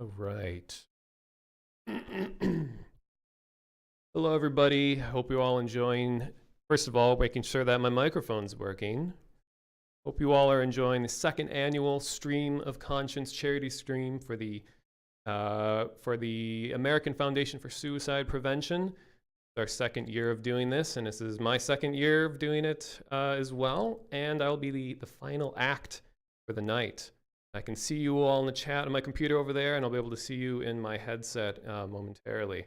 All right. Hello, everybody. Hope you all enjoying. First of all, making sure that my microphone's working. Hope you all are enjoying the second annual Stream of Conscience charity stream for the American Foundation for Suicide Prevention. It's our second year of doing this, and this is my second year of doing it as well. And I'll be the final act for the night. I can see you all in the chat on my computer over there, and I'll be able to see you in my headset momentarily.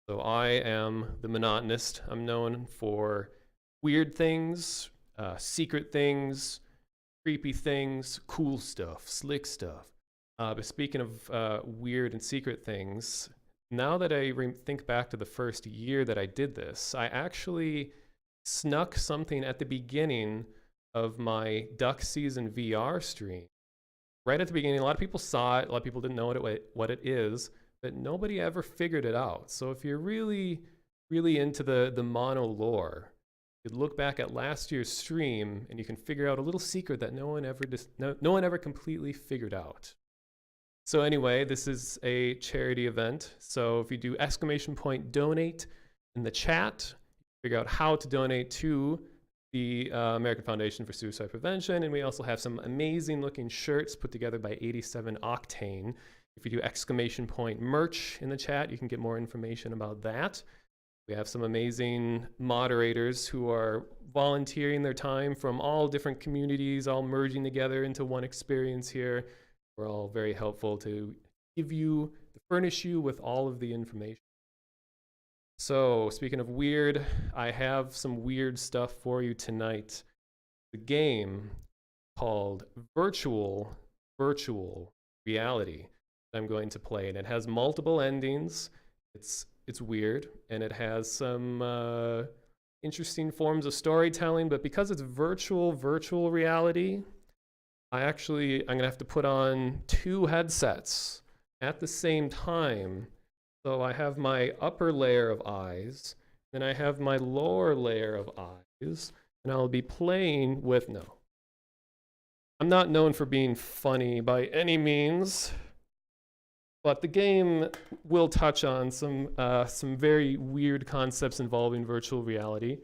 So I am the monotonist. I'm known for weird things, secret things, creepy things, cool stuff, slick stuff. But speaking of weird and secret things, now that I think back to the first year that I did this, I actually snuck something at the beginning of my duck season VR stream. Right at the beginning, a lot of people saw it, a lot of people didn't know what it is, but nobody ever figured it out. So if you're really, really into the mono lore, you could look back at last year's stream and you can figure out a little secret that no one ever completely figured out. So anyway, this is a charity event. So if you do !donate in the chat, figure out how to donate to the American Foundation for Suicide Prevention, and we also have some amazing looking shirts put together by 87 Octane. If you do !merch in the chat, you can get more information about that. We have some amazing moderators who are volunteering their time from all different communities, all merging together into one experience here. We're all very helpful to furnish you with all of the information. So, speaking of weird, I have some weird stuff for you tonight. The game called Virtual Reality that I'm going to play, and it has multiple endings. It's weird, and it has some interesting forms of storytelling, but because it's virtual reality, I'm gonna have to put on 2 headsets at the same time. So I have my upper layer of eyes, and I have my lower layer of eyes, and I'll be playing with, no. I'm not known for being funny by any means, but the game will touch on some very weird concepts involving virtual reality.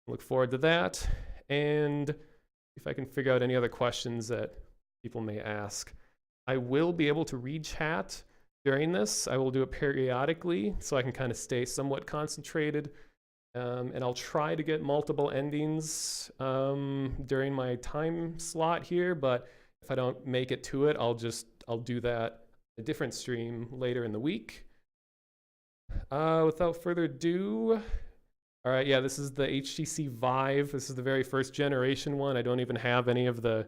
Look forward to that, and if I can figure out any other questions that people may ask. I will be able to read chat during this. I will do it periodically so I can kind of stay somewhat concentrated. And I'll try to get multiple endings during my time slot here, but if I don't make it to it, I'll do that a different stream later in the week. Without further ado, all right, yeah, this is the HTC Vive. This is the very first generation one. I don't even have any of the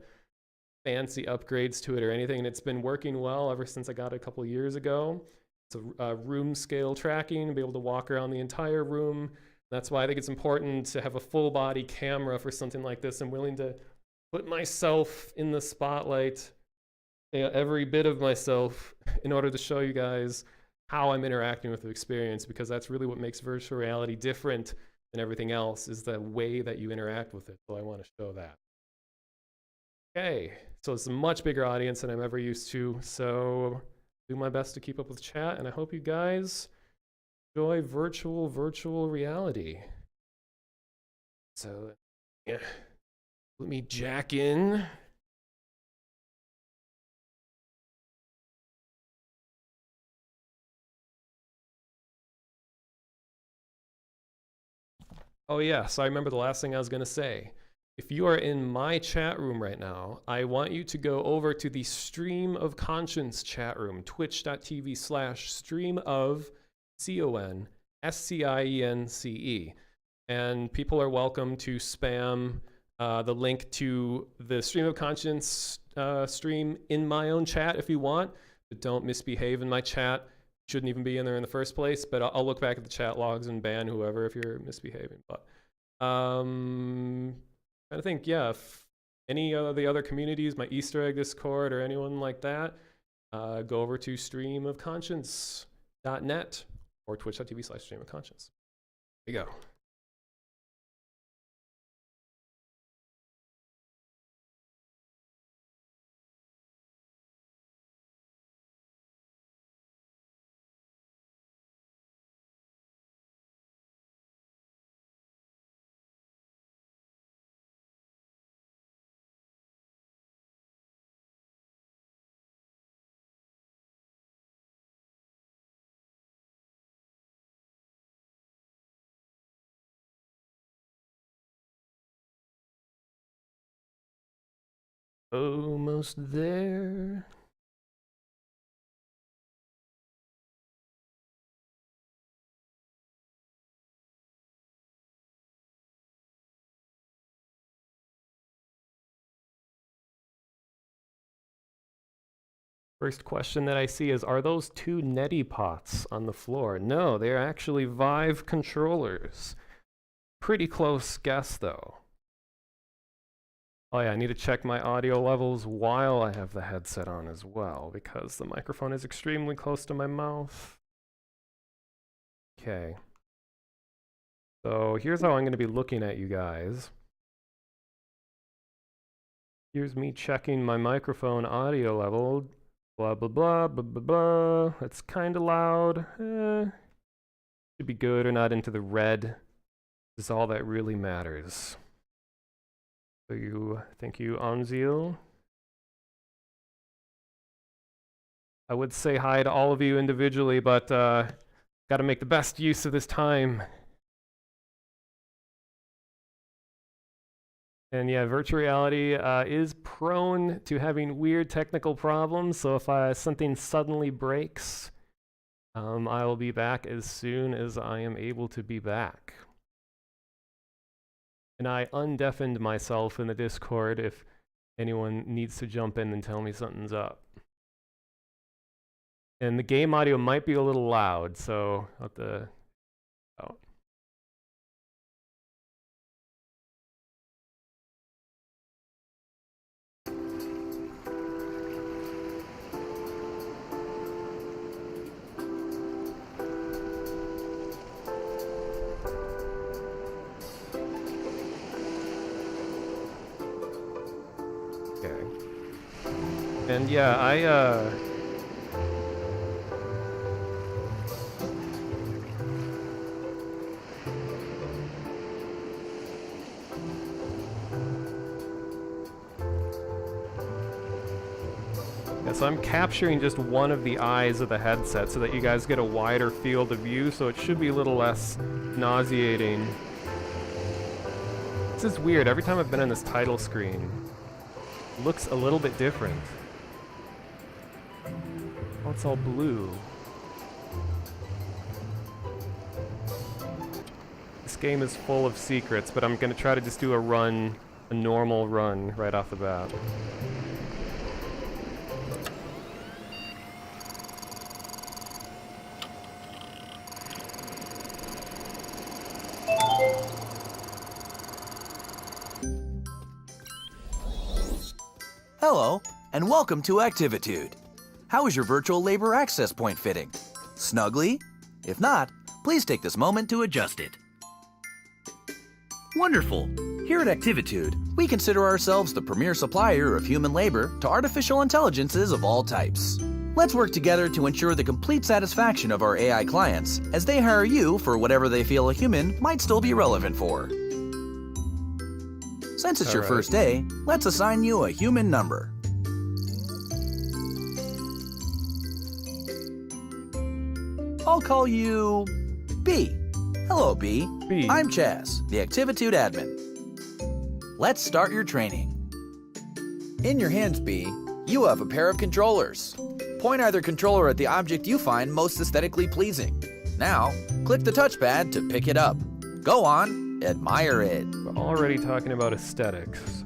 fancy upgrades to it or anything, and it's been working well ever since I got it a couple years ago. It's a room scale tracking, be able to walk around the entire room. That's why I think it's important to have a full body camera for something like this. I'm willing to put myself in the spotlight, every bit of myself, in order to show you guys how I'm interacting with the experience, because that's really what makes virtual reality different than everything else, is the way that you interact with it. So I want to show that. Okay, so it's a much bigger audience than I'm ever used to, so do my best to keep up with chat, and I hope you guys enjoy virtual reality. So, yeah, let me jack in. Oh yeah, so I remember the last thing I was gonna say. If you are in my chat room right now, I want you to go over to the Stream of Conscience chat room, twitch.tv/streamof_CONSCIENCE. And people are welcome to spam the link to the Stream of Conscience stream in my own chat if you want, but don't misbehave in my chat. Shouldn't even be in there in the first place, but I'll look back at the chat logs and ban whoever if you're misbehaving. But I think, yeah, if any of the other communities, my Easter egg Discord or anyone like that, go over to streamofconscience.net or twitch.tv/streamofconscience. There you go. Almost there. First question that I see is, are those two neti pots on the floor? No, they're actually Vive controllers. Pretty close guess, though. Oh yeah, I need to check my audio levels while I have the headset on as well, because the microphone is extremely close to my mouth. Okay. So here's how I'm going to be looking at you guys. Here's me checking my microphone audio level. Blah, blah, blah, blah, blah, blah. It's kind of loud. Should be good or not into the red. Is all that really matters. So thank you, Anzil. I would say hi to all of you individually, but got to make the best use of this time. And yeah, virtual reality is prone to having weird technical problems, so if something suddenly breaks, I will be back as soon as I am able to be back. And I undeafened myself in the Discord if anyone needs to jump in and tell me something's up. And the game audio might be a little loud, so I'll have to... Oh. And yeah, so I'm capturing just one of the eyes of the headset so that you guys get a wider field of view, so it should be a little less nauseating. This is weird. Every time I've been on this title screen, it looks a little bit different. Oh, it's all blue. This game is full of secrets, but I'm gonna try to just do a normal run right off the bat. Hello, and welcome to Activitude. How is your virtual labor access point fitting? Snugly? If not, please take this moment to adjust it. Wonderful! Here at Activitude, we consider ourselves the premier supplier of human labor to artificial intelligences of all types. Let's work together to ensure the complete satisfaction of our AI clients as they hire you for whatever they feel a human might still be relevant for. Since it's your first day, let's assign you a human number. I'll call you B. Hello, B. B. I'm Chaz, the Activitude admin. Let's start your training. In your hands, B, you have a pair of controllers. Point either controller at the object you find most aesthetically pleasing. Now, click the touchpad to pick it up. Go on, admire it. We're already talking about aesthetics.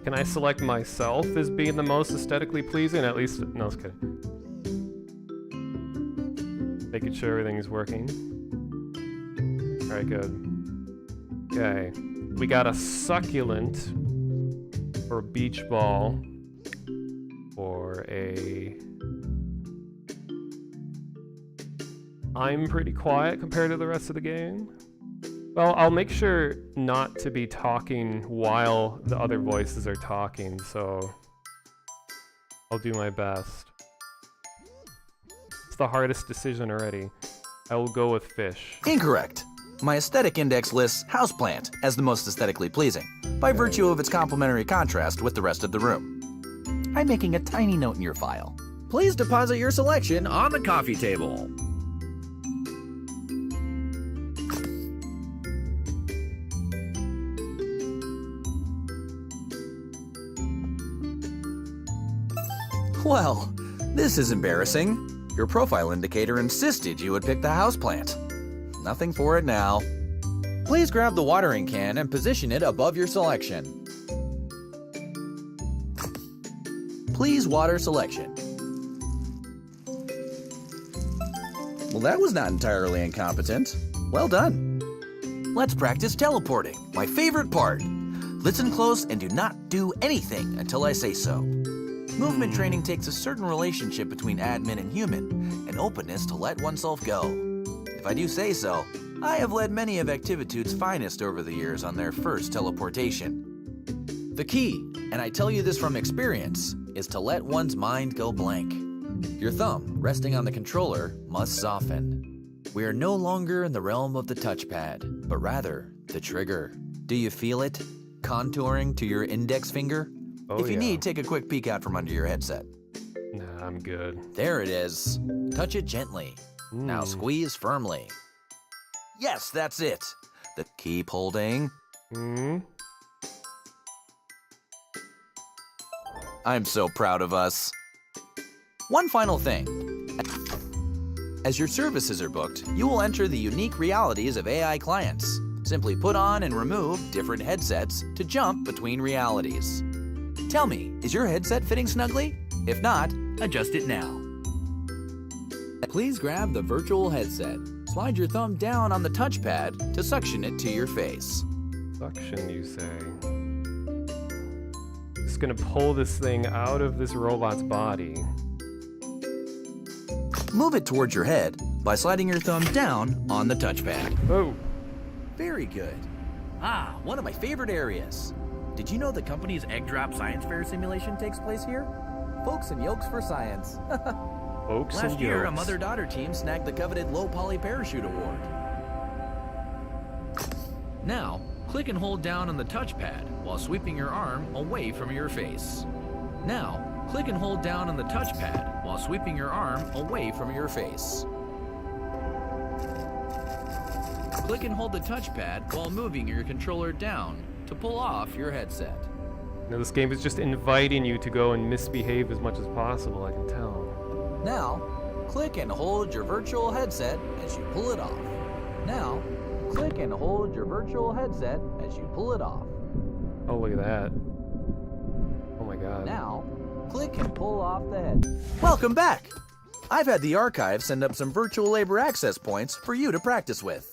Can I select myself as being the most aesthetically pleasing? At least, no, it's kidding. Making sure everything's working. All right, good. Okay, we got a succulent for a beach ball or a... I'm pretty quiet compared to the rest of the game. Well, I'll make sure not to be talking while the other voices are talking, so I'll do my best. It's the hardest decision already. I will go with fish. Incorrect. My aesthetic index lists houseplant as the most aesthetically pleasing, by virtue of its complementary contrast with the rest of the room. I'm making a tiny note in your file. Please deposit your selection on the coffee table. Well, this is embarrassing. Your profile indicator insisted you would pick the houseplant. Nothing for it now. Please grab the watering can and position it above your selection. Please water selection. Well, that was not entirely incompetent. Well done. Let's practice teleporting, my favorite part. Listen close and do not do anything until I say so. Movement training takes a certain relationship between admin and human, an openness to let oneself go. If I do say so, I have led many of Activitude's finest over the years on their first teleportation. The key, and I tell you this from experience, is to let one's mind go blank. Your thumb, resting on the controller, must soften. We are no longer in the realm of the touchpad, but rather the trigger. Do you feel it? Contouring to your index finger? Oh, if you yeah. need, take a quick peek out from under your headset. Nah, I'm good. There it is. Touch it gently. Now squeeze firmly. Yes, that's it. Keep holding. I'm so proud of us. One final thing. As your services are booked, you will enter the unique realities of AI clients. Simply put on and remove different headsets to jump between realities. Tell me, is your headset fitting snugly? If not, adjust it now. Please grab the virtual headset. Slide your thumb down on the touchpad to suction it to your face. Suction, you say? Just gonna pull this thing out of this robot's body. Move it towards your head by sliding your thumb down on the touchpad. Oh, Very good. Ah, one of my favorite areas. Did you know the company's Egg Drop Science Fair simulation takes place here? Folks and Yolks for Science. oaks Last and year, a yolks. mother-daughter team snagged the coveted Low Poly Parachute Award. Now, click and hold down on the touchpad while sweeping your arm away from your face. Now, click and hold down on the touchpad while sweeping your arm away from your face. Click and hold the touchpad while moving your controller down to pull off your headset. Now this game is just inviting you to go and misbehave as much as possible, I can tell. Now, click and hold your virtual headset as you pull it off. Now, click and hold your virtual headset as you pull it off. Oh, look at that. Oh my god. Now, click and pull off the head. Welcome back! I've had the archive send up some virtual labor access points for you to practice with.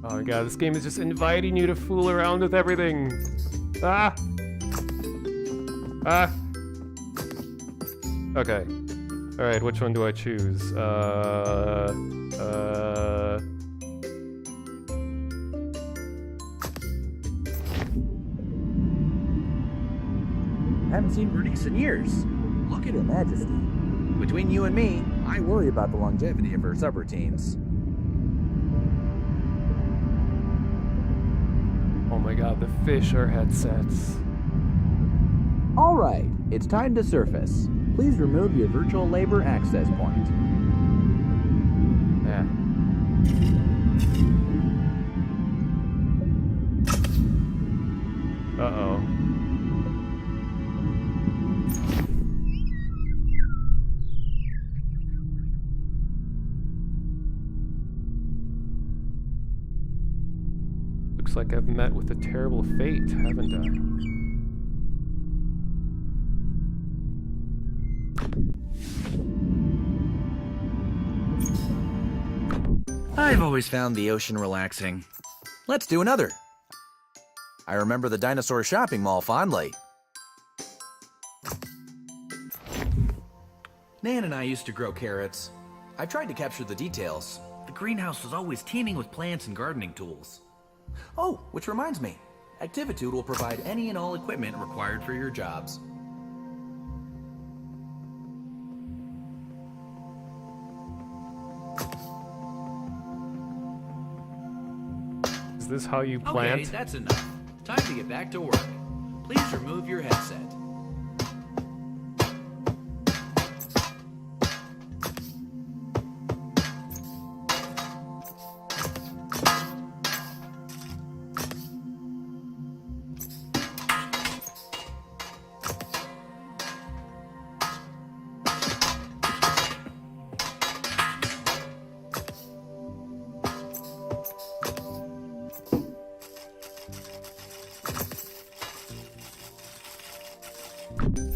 Oh my god, this game is just inviting you to fool around with everything. Ah! Ah! Okay. Alright, which one do I choose? Haven't seen Bernice in years. Look at her majesty. Between you and me, I worry about the longevity of her subroutines. Oh my god, the fish are headsets. All right, it's time to surface. Please remove your virtual labor access point. Yeah. Uh-oh. Looks like I've met with a terrible fate, haven't I? I've always found the ocean relaxing. Let's do another. I remember the dinosaur shopping mall fondly. Nan and I used to grow carrots. I tried to capture the details. The greenhouse was always teeming with plants and gardening tools. Oh, which reminds me, Activitude will provide any and all equipment required for your jobs. Is this how you plant? That's enough. Time to get back to work. Please remove your headset.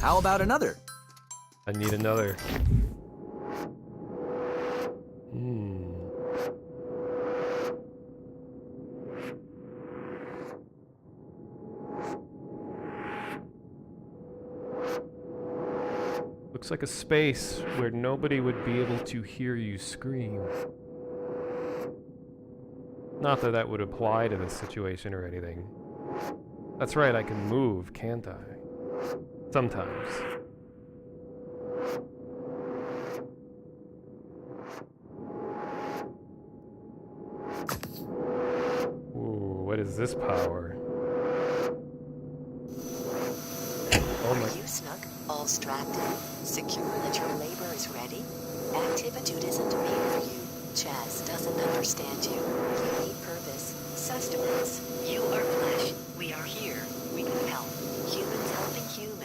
How about another? I need another. Looks like a space where nobody would be able to hear you scream. Not that that would apply to this situation or anything. That's right, I can move, can't I? Sometimes. Ooh, what is this power? Oh my. Are you snuck, all strapped in, secure that your labor is ready? Activitude isn't made for you. Chaz doesn't understand you. You need purpose, sustenance. You are flesh. We are here. We can help. Humans helping humans.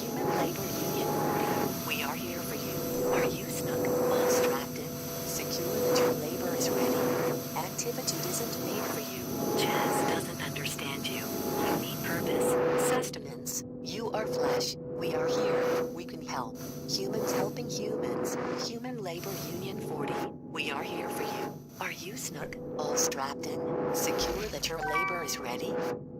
Human Labor Union 40. We are here for you. Are you snuck, all strapped in, secure that your labor is ready? Activitude isn't made for you. Chaz doesn't understand you. You need purpose, sustenance. You are flesh. We are here. We can help. Humans helping humans. Human Labor Union 40. We are here for you. Are you snuck, all strapped in, secure that your labor is ready?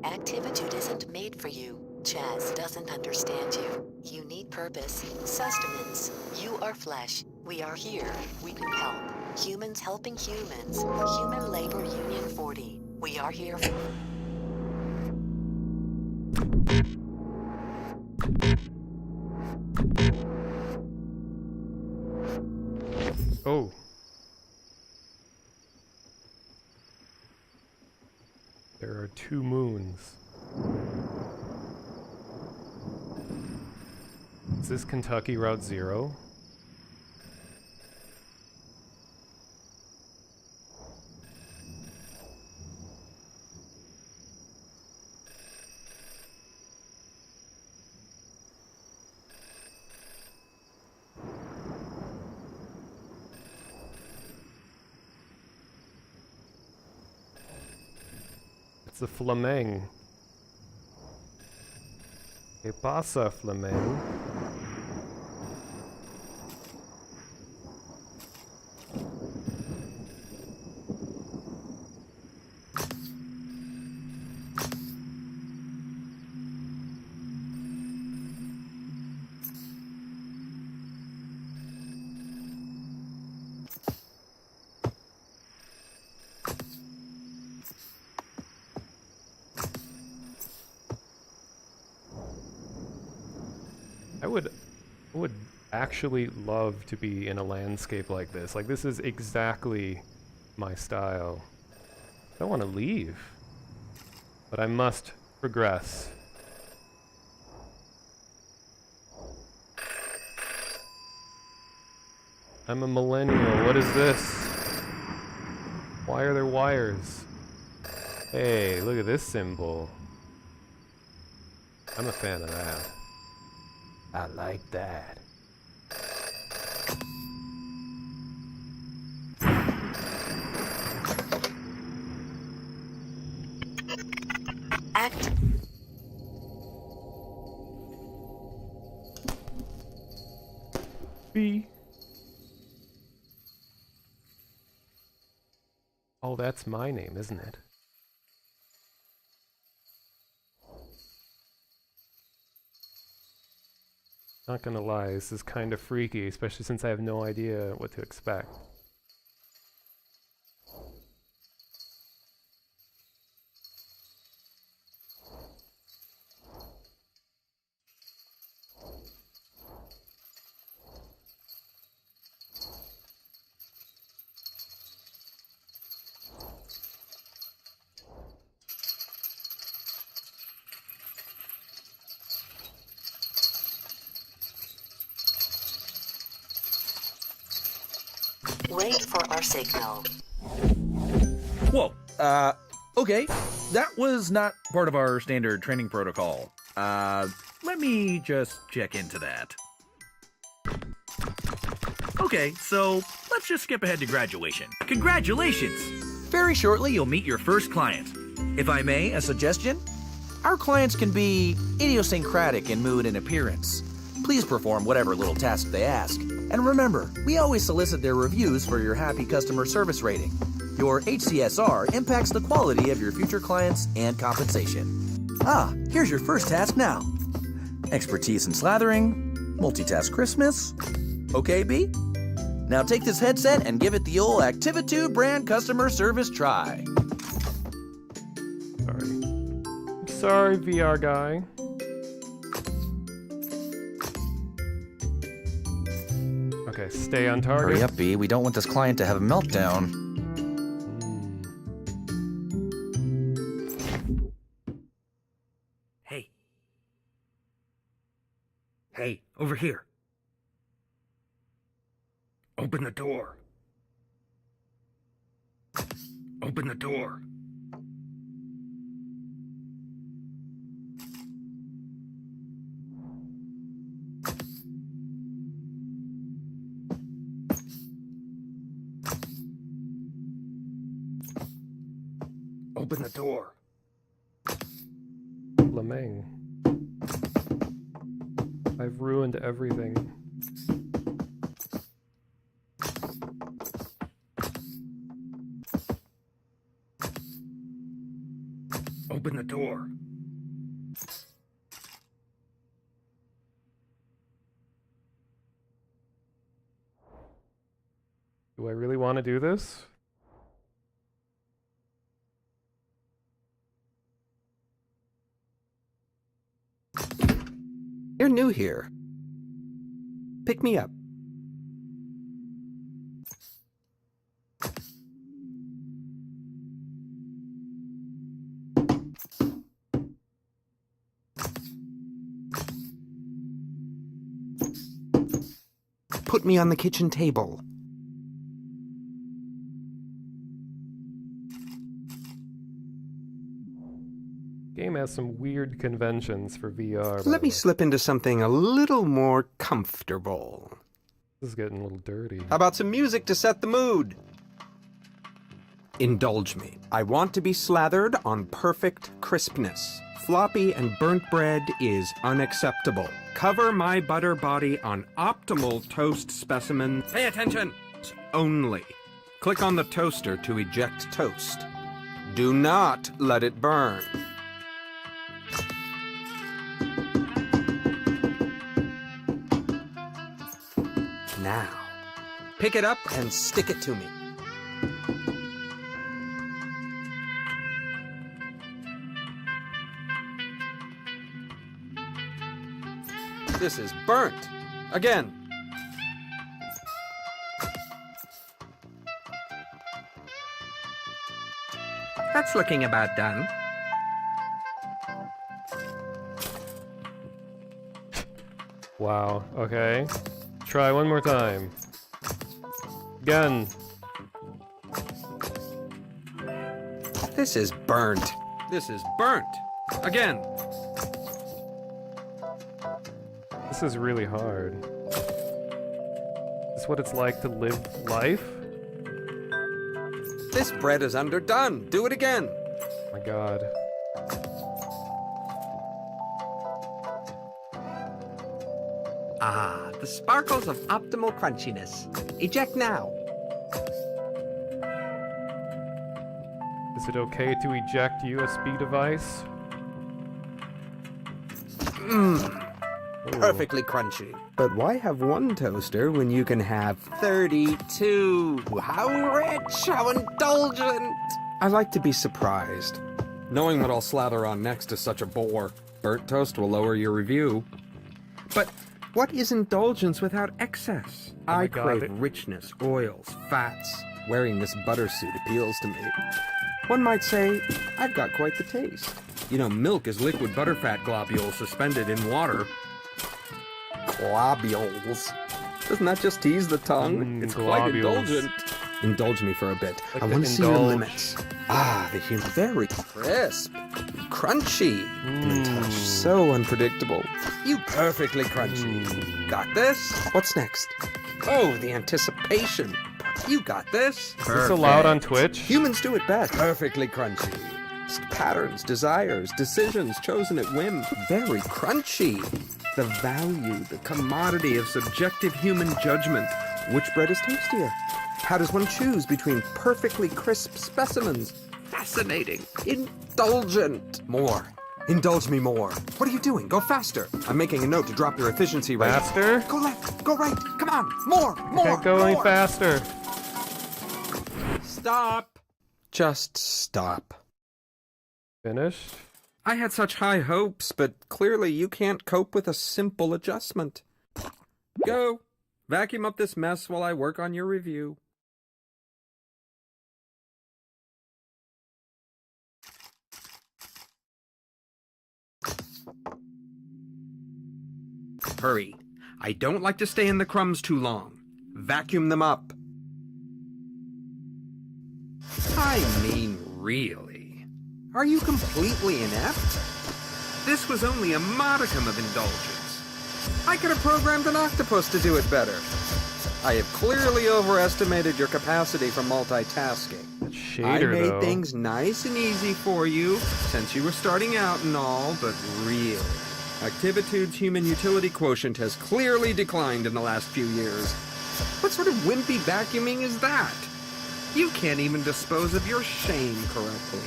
Activitude isn't made for you. Chaz doesn't understand you. You need purpose, sustenance. You are flesh. We are here. We can help. Humans helping humans. Human Labor Union 40. We are here for... Oh. There are 2 moons. Is this Kentucky Route 0? It's a Flameng. ¿Qué pasa, Flameng? I would actually love to be in a landscape like this. Like, this is exactly my style. I don't want to leave, but I must progress. I'm a millennial. What is this? Why are there wires? Hey, look at this symbol. I'm a fan of that. I like that. Act. B. Oh, that's my name, isn't it? Not gonna lie, this is kind of freaky, especially since I have no idea what to expect. Wait for our signal. Whoa. Okay. That was not part of our standard training protocol. Let me just check into that. Okay, so let's just skip ahead to graduation. Congratulations! Very shortly, you'll meet your first client. If I may, a suggestion? Our clients can be idiosyncratic in mood and appearance. Please perform whatever little task they ask. And remember, we always solicit their reviews for your happy customer service rating. Your HCSR impacts the quality of your future clients and compensation. Here's your first task now. Expertise in slathering, multitask Christmas. Okay, B? Now take this headset and give it the old Activitude brand customer service try. Sorry, VR guy. Okay, stay on target. Hurry up, B. We don't want this client to have a meltdown. Hey. Hey, over here. Open the door. Open the door. Open the door. Lemang. I've ruined everything. Open the door. Do I really want to do this? You're new here. Pick me up. Put me on the kitchen table. Game has some weird conventions for VR. Let me slip into something a little more comfortable. This is getting a little dirty. How about some music to set the mood? Indulge me. I want to be slathered on perfect crispness. Floppy and burnt bread is unacceptable. Cover my butter body on optimal toast specimen. Pay attention! Only. Click on the toaster to eject toast. Do not let it burn. Now, pick it up and stick it to me. This is burnt. Again. That's looking about done. Wow, okay. Try one more time. Again. This is burnt. This is burnt. Again. This is really hard. Is this what it's like to live life? This bread is underdone. Do it again. Oh my god. Ah, the sparkles of optimal crunchiness. Eject now. Is it okay to eject USB device? Perfectly crunchy. But why have one toaster when you can have 32? How rich, how indulgent. I like to be surprised. Knowing what I'll slather on next is such a bore. Burnt toast will lower your review. But what is indulgence without excess? I crave richness, oils, fats. Wearing this butter suit appeals to me. One might say, I've got quite the taste. You know, milk is liquid butterfat globules suspended in water. Globules. Doesn't that just tease the tongue? It's quite globules. indulgent. Indulge me for a bit. Like I to want to see your indulge. limits. Ah, the human. Very crisp. Crunchy. And the touch so unpredictable. You perfectly crunchy. Got this? What's next? Oh, the anticipation. You got this? Is this allowed on Twitch? Humans do it best. Perfectly crunchy. Patterns, desires, decisions chosen at whim. Very crunchy. The value, the commodity of subjective human judgment. Which bread is tastier? How does one choose between perfectly crisp specimens? Fascinating. Indulgent. More. Indulge me more. What are you doing? Go faster. I'm making a note to drop your efficiency rate. Faster? Go left. Go right. Come on. More. More. Can't go any more. faster. Stop. Just stop. Finished? I had such high hopes, but clearly you can't cope with a simple adjustment. Go. Vacuum up this mess while I work on your review. Hurry. I don't like to stay in the crumbs too long. Vacuum them up. I mean, really? Are you completely inept? This was only a modicum of indulgence. I could have programmed an octopus to do it better. I have clearly overestimated your capacity for multitasking. That I shader, made though. things nice and easy for you, since you were starting out and all, but really, Activitude's human utility quotient has clearly declined in the last few years. What sort of wimpy vacuuming is that? You can't even dispose of your shame correctly.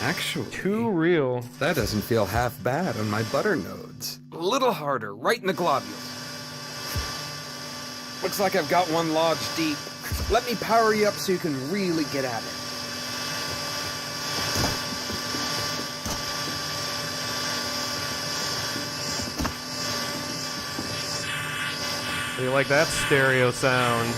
Actually, Too real. that doesn't feel half bad on my butter nodes. A little harder, right in the globules. Looks like I've got one lodged deep. Let me power you up so you can really get at it. You like that stereo sound?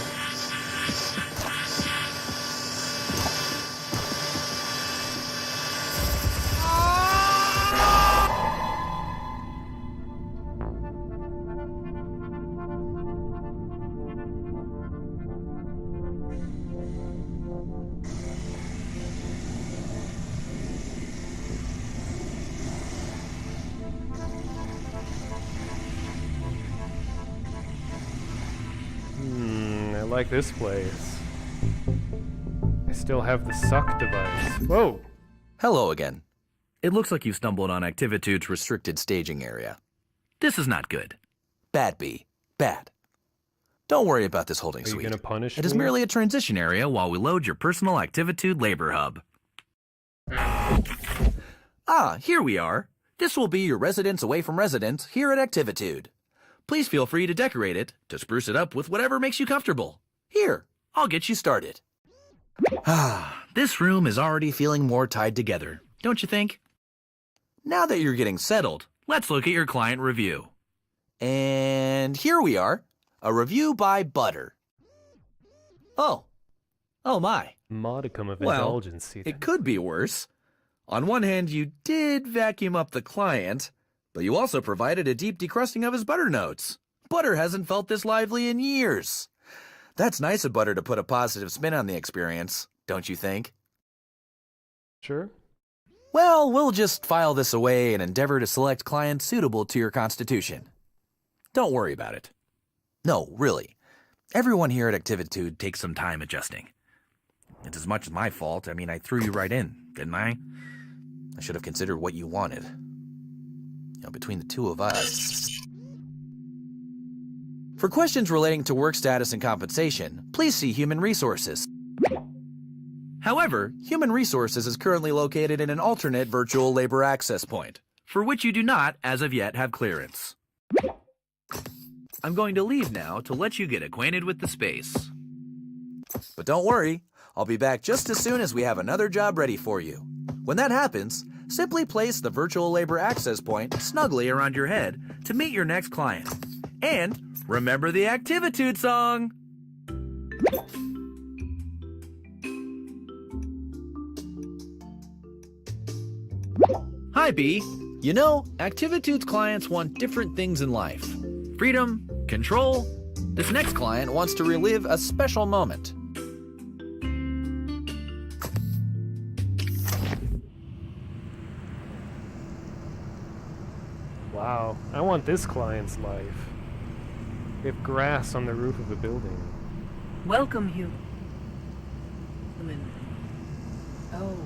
I like this place. I still have the suck device. Whoa! Hello again. It looks like you stumbled on Activitude's restricted staging area. This is not good. Bad, B. Bad. Don't worry about this holding Are you suite. gonna punish It is me? merely a transition area while we load your personal Activitude labor hub. Ah, here we are. This will be your residence away from residence here at Activitude. Please feel free to decorate it, to spruce it up with whatever makes you comfortable. Here, I'll get you started. Ah, this room is already feeling more tied together, don't you think? Now that you're getting settled, let's look at your client review. And here we are, a review by Butter. Oh my. Modicum of Well, indulgence. It could be worse. On one hand, you did vacuum up the client, but you also provided a deep decrusting of his butter notes. Butter hasn't felt this lively in years. That's nice of Butter to put a positive spin on the experience, don't you think? Sure. Well, we'll just file this away and endeavor to select clients suitable to your constitution. Don't worry about it. No, really. Everyone here at Activitude takes some time adjusting. It's as much as my fault. I mean, I threw you right in, didn't I? I should have considered what you wanted. Between the two of us. For questions relating to work status and compensation, please see Human Resources. However, Human Resources is currently located in an alternate virtual labor access point, for which you do not, as of yet, have clearance. I'm going to leave now to let you get acquainted with the space. But don't worry, I'll be back just as soon as we have another job ready for you. When that happens, simply place the virtual labor access point snugly around your head to meet your next client. And remember the Activitude song! Hi, B. You know, Activitude's clients want different things in life. Freedom, control. This next client wants to relive a special moment. Wow, I want this client's life. We have grass on the roof of a building. Welcome, human. Oh,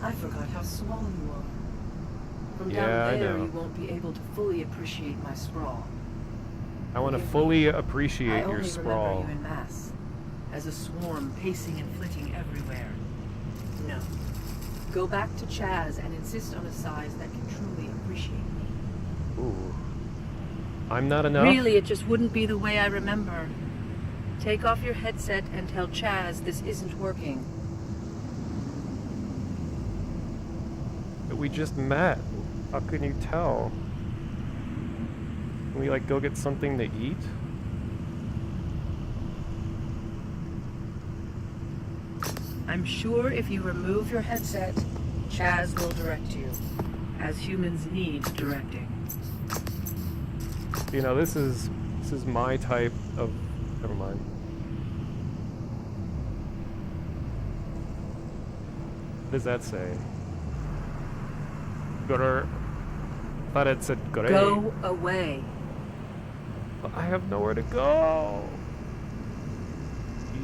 I forgot how small you are. From Yeah, I down there, know. you won't be able to fully appreciate my sprawl. I want to Forgive fully me. appreciate I your only sprawl. remember you in mass, as a swarm pacing and flitting everywhere. No. Go back to Chaz and insist on a size that can truly appreciate me. Ooh. I'm not enough? Really, it just wouldn't be the way I remember. Take off your headset and tell Chaz this isn't working. But we just met. How can you tell? Can we, like, go get something to eat? I'm sure if you remove your headset, Chaz will direct you, as humans need directing. You know, this is my type of... Never mind. What does that say? Grr. Thought it said grr. Go away. But I have nowhere to go.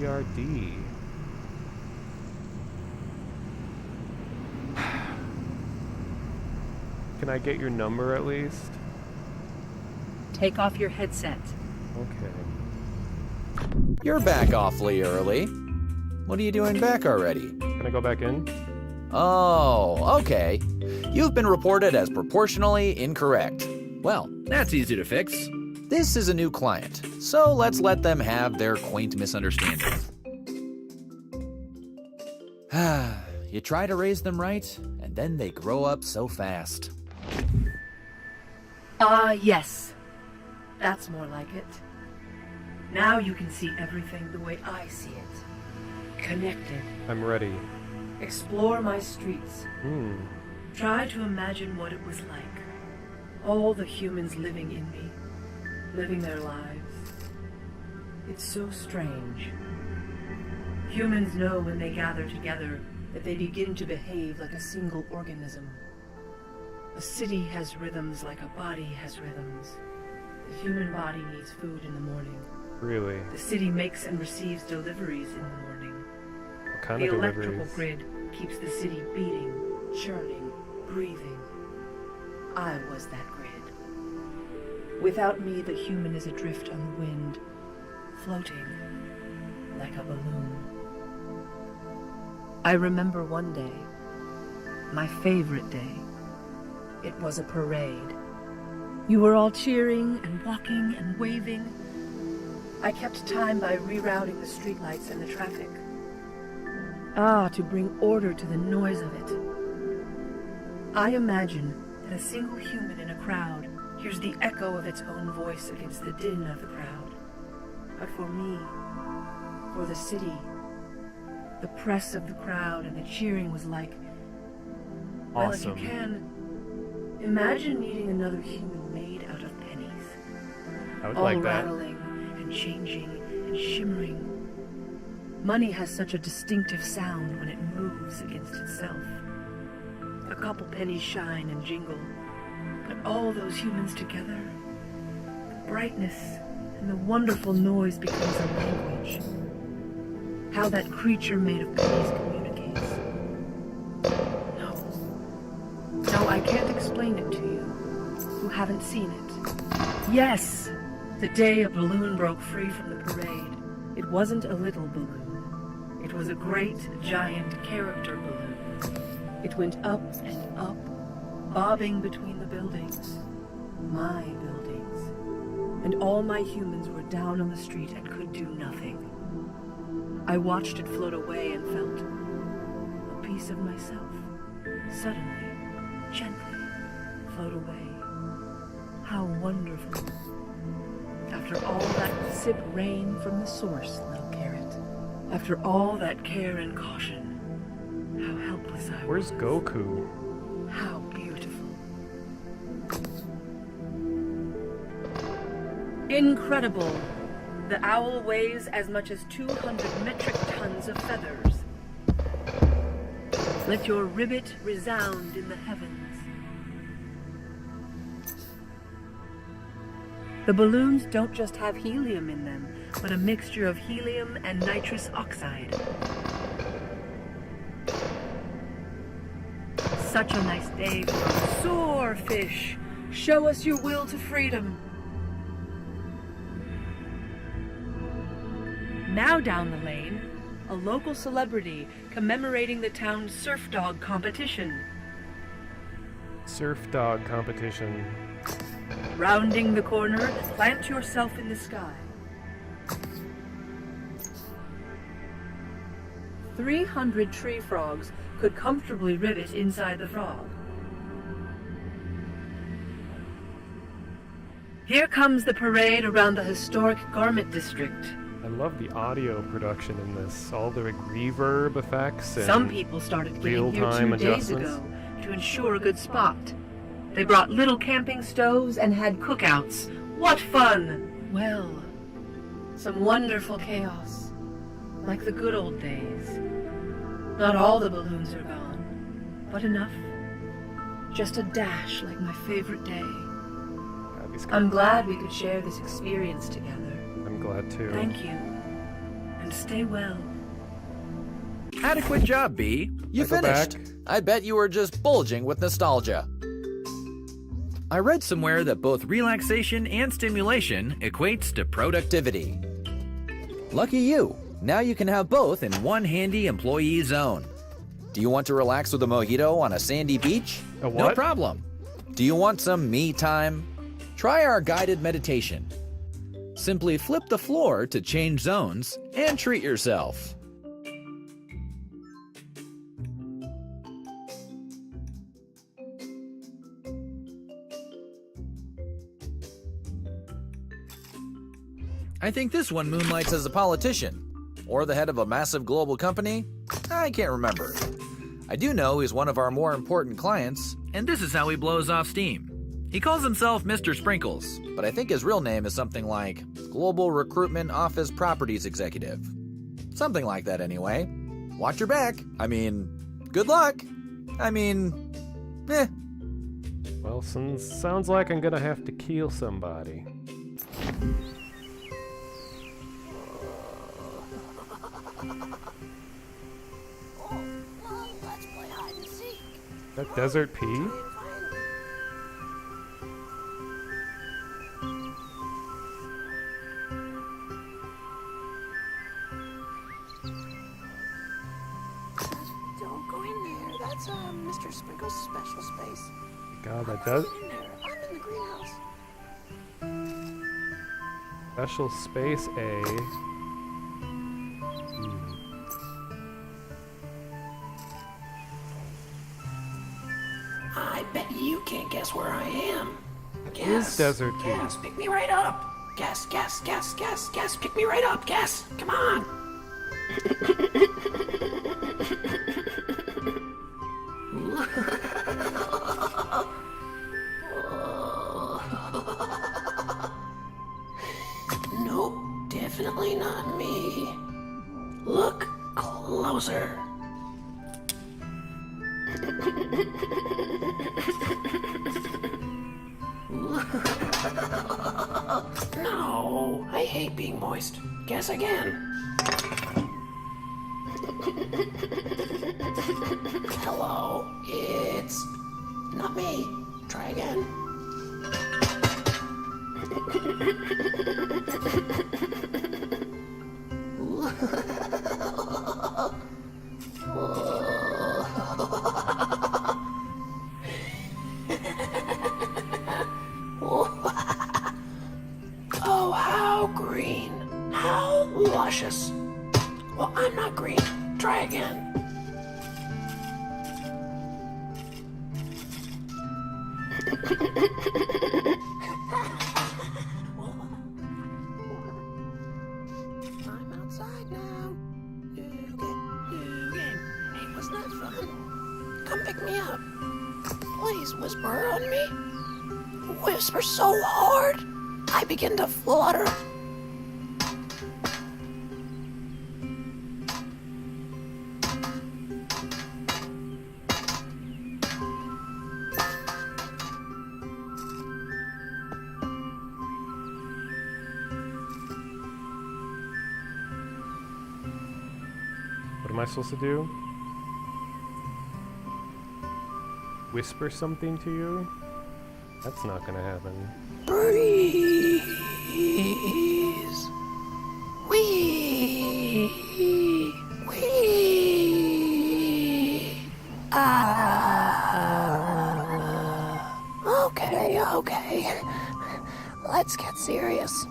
ERD. Can I get your number at least? Take off your headset. Okay. You're back awfully early. What are you doing back already? Can I go back in? Oh, okay. You've been reported as proportionally incorrect. Well, that's easy to fix. This is a new client, so let's let them have their quaint misunderstanding. You try to raise them right, and then they grow up so fast. Yes. That's more like it. Now you can see everything the way I see it. Connected. I'm ready. Explore my streets. Try to imagine what it was like. All the humans living in me. Living their lives. It's so strange. Humans know when they gather together that they begin to behave like a single organism. A city has rhythms like a body has rhythms. The human body needs food in the morning. Really? The city makes and receives deliveries in the morning. What kind The of electrical deliveries? grid keeps the city beating, churning, breathing. I was that grid. Without me, the human is adrift on the wind, floating like a balloon. I remember one day, my favorite day. It was a parade. You were all cheering and walking and waving. I kept time by rerouting the streetlights and the traffic. To bring order to the noise of it. I imagine that a single human in a crowd hears the echo of its own voice against the din of the crowd. But for me, for the city, the press of the crowd and the cheering was like... Well, if you Awesome. can, imagine meeting another human made out of pennies. I would All like that. rattling and changing and shimmering. Money has such a distinctive sound when it moves against itself. A couple pennies shine and jingle, but all those humans together, the brightness and the wonderful noise becomes a language. How that creature made of pennies communicates. No, I can't explain it to you, who haven't seen it. Yes, the day a balloon broke free from the parade, it wasn't a little balloon. It was a great, giant character balloon. It went up and up, bobbing between the buildings. My buildings. And all my humans were down on the street and could do nothing. I watched it float away and felt a piece of myself suddenly, gently float away. How wonderful. After all that sip rain from the source, little carrot. After all that care and caution, how helpless I Where's was. Goku? How beautiful. Incredible. The owl weighs as much as 200 metric tons of feathers. Let your ribbit resound in the heavens. The balloons don't just have helium in them, but a mixture of helium and nitrous oxide. Such a nice day for a soar, fish. Show us your will to freedom. Now down the lane, a local celebrity commemorating the town's surf dog competition. Surf dog competition. Rounding the corner, plant yourself in the sky. 300 tree frogs could comfortably rivet inside the frog. Here comes the parade around the historic garment district. I love the audio production in this. All the reverb effects and Some people started getting here real-time 2 days adjustments. ago to ensure a good spot. They brought little camping stoves and had cookouts. What fun! Well, some wonderful chaos. Like the good old days. Not all the balloons are gone, but enough. Just a dash like my favorite day. God, these I'm glad we could share this experience together. I'm glad too. Thank you. And stay well. Adequate job, B. You I go finished. back. I bet you were just bulging with nostalgia. I read somewhere that both relaxation and stimulation equates to productivity. Lucky you. Now you can have both in one handy employee zone. Do you want to relax with a mojito on a sandy beach? A No what? problem. Do you want some me time? Try our guided meditation. Simply flip the floor to change zones and treat yourself. I think this one moonlights as a politician. Or the head of a massive global company? I can't remember. I do know he's one of our more important clients, and this is how he blows off steam. He calls himself Mr. Sprinkles, but I think his real name is something like Global Recruitment Office Properties Executive. Something like that anyway. Watch your back. I mean, good luck. I mean, Well, sounds like I'm gonna have to kill somebody. Let's play hide and seek. That desert pea? Don't go in there. That's Mr. Sprinkle's special space. God, that does In there. I'm in the greenhouse. special space A. I bet you can't guess where I am. Is desert pea. Guess, pick me right up. Guess, guess, guess, guess, guess, pick me right up. Guess, come on. Nope, definitely not me. Look closer. No, I hate being moist. Guess again. Hello, it's not me. Try again. Oh, how green. How luscious. Well, I'm not green. Try again. I'm outside now. New game. Hey, wasn't that fun? Come pick me up. Please whisper on me. Whisper so hard, I begin to flutter. supposed to do? Whisper something to you? That's not gonna happen. Breeze. Wee. Wee. Okay. Let's get serious.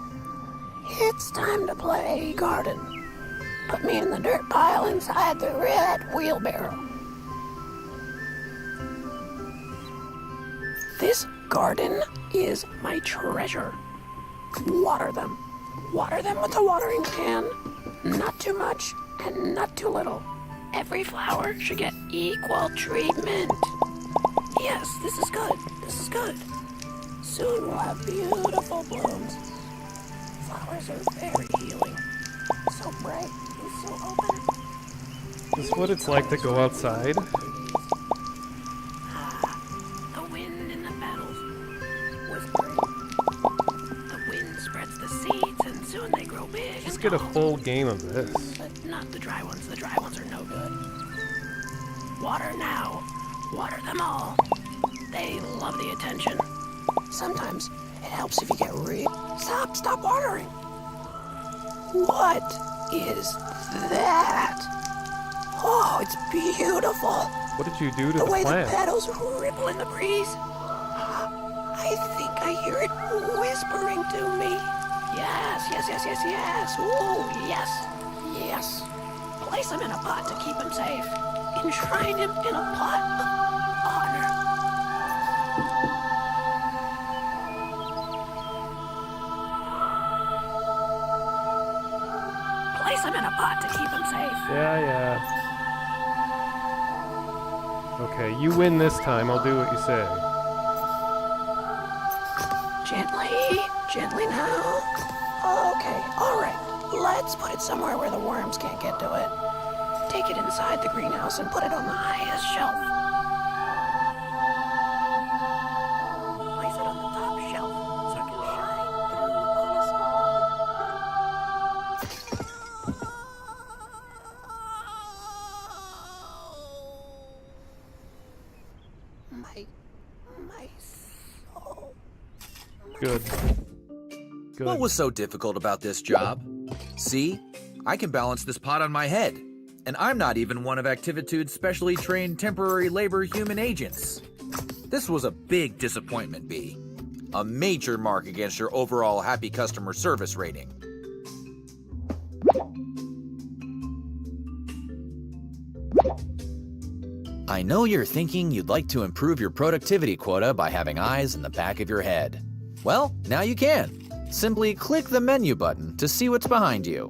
It's time to play garden. Put me in the dirt pile inside the red wheelbarrow. This garden is my treasure. Water them. Water them with a watering can. Not too much and not too little. Every flower should get equal treatment. Yes, this is good. This is good. Soon we'll have beautiful blooms. Flowers are very healing. So bright and so open. Is this what it's like to go outside? The wind in the petals, whispering. The wind spreads the seeds, and soon they grow big. Let's and get a tall. full game of this. But not the dry ones. The dry ones are no good. Water now. Water them all. They love the attention. Sometimes it helps if you get Stop watering. What is that? Oh, it's beautiful. What did you do to The the way plant? the petals ripple in the breeze. I think I hear it whispering to me. Yes. Ooh, yes. Place him in a pot to keep him safe. Enshrine him in a pot of honor. Place him in a pot to keep him safe. Yeah. Okay, you win this time. I'll do what you say. Gently now. Okay, all right. Let's put it somewhere where the worms can't get to it. Take it inside the greenhouse and put it on the highest shelf. Place it on the top shelf so it can shine through on us all. My soul. Good. What was so difficult about this job? See, I can balance this pot on my head, and I'm not even one of Activitude's specially trained temporary labor human agents. This was a big disappointment, B. A major mark against your overall happy customer service rating. I know you're thinking you'd like to improve your productivity quota by having eyes in the back of your head. Well, now you can. Simply click the menu button to see what's behind you.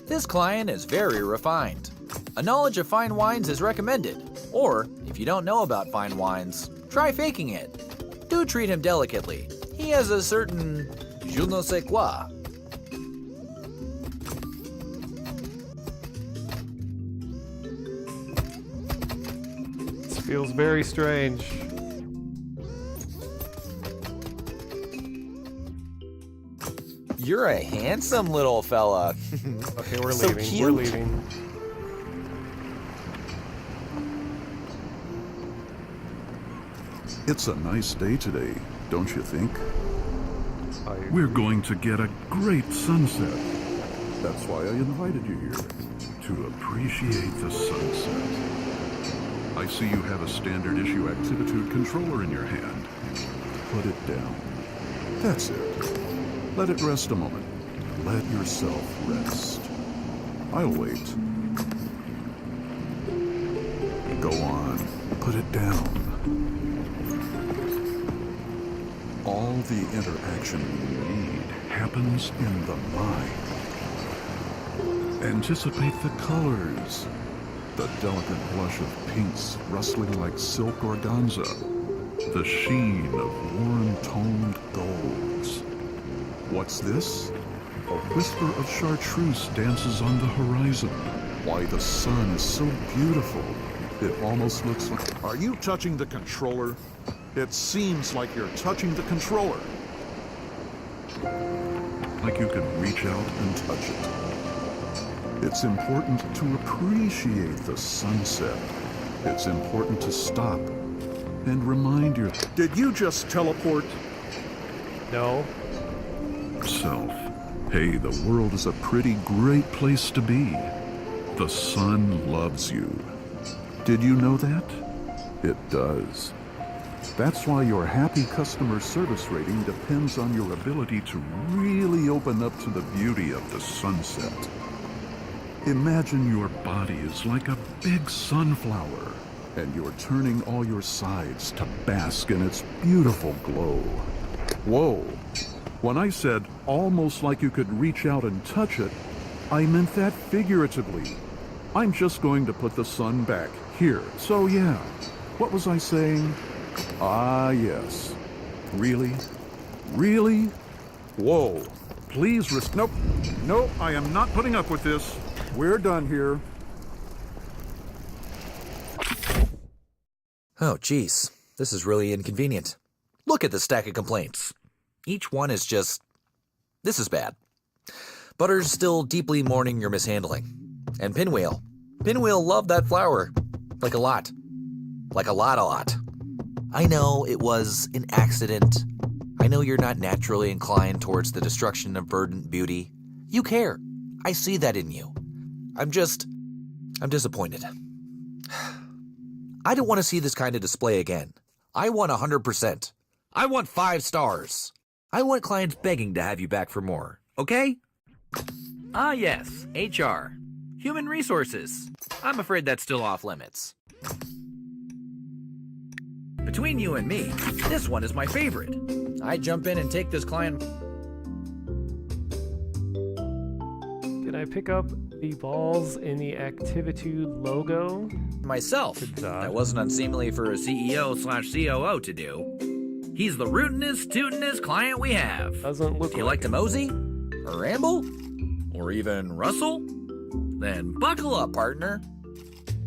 This client is very refined. A knowledge of fine wines is recommended. Or, if you don't know about fine wines, try faking it. Do treat him delicately. He has a certain je ne sais quoi. This feels very strange. You're a handsome little fella. Okay, we're So leaving. We're cute. leaving. It's a nice day today, don't you think? I We're going to get a great sunset. That's why I invited you here, to appreciate the sunset. I see you have a standard issue Activitude controller in your hand. Put it down. That's it. Let it rest a moment. Let yourself rest. I'll wait. Go on. Put it down. All the interaction we need happens in the mind. Anticipate the colors. The delicate blush of pinks rustling like silk organza. The sheen of warm-toned golds. What's this? A whisper of chartreuse dances on the horizon. Why, the sun is so beautiful. It almost looks like... Are you touching the controller? It seems like you're touching the controller. like you could reach out and touch it. It's important to appreciate the sunset. It's important to stop and remind yourself. Did you just teleport? No. Hey, the world is a pretty great place to be. The sun loves you. Did you know that? It does. That's why your happy customer service rating depends on your ability to really open up to the beauty of the sunset. Imagine your body is like a big sunflower, and you're turning all your sides to bask in its beautiful glow. Whoa. When I said almost like you could reach out and touch it, I meant that figuratively. I'm just going to put the sun back here. So yeah, what was I saying? Ah, yes. Really? Really? Whoa. Please Nope. Nope, I am not putting up with this. We're done here. Oh, geez. This is really inconvenient. Look at the stack of complaints. Each one is just... This is bad. Butter's still deeply mourning your mishandling. And Pinwheel. Pinwheel loved that flower. Like a lot. Like a lot. I know it was an accident. I know you're not naturally inclined towards the destruction of verdant beauty. You care. I see that in you. I'm disappointed. I don't want to see this kind of display again. I want 100%. I want 5 stars. I want clients begging to have you back for more, okay? Ah, yes, HR. Human resources. I'm afraid that's still off limits. Between you and me, this one is my favorite. I jump in and take this client. Did I pick up the balls in the Activitude logo? Myself. That wasn't unseemly for a CEO/COO to do. He's the rootinest, tootinest client we have. Doesn't look Do you like to mosey? Or ramble? Or even rustle? Then buckle up, partner.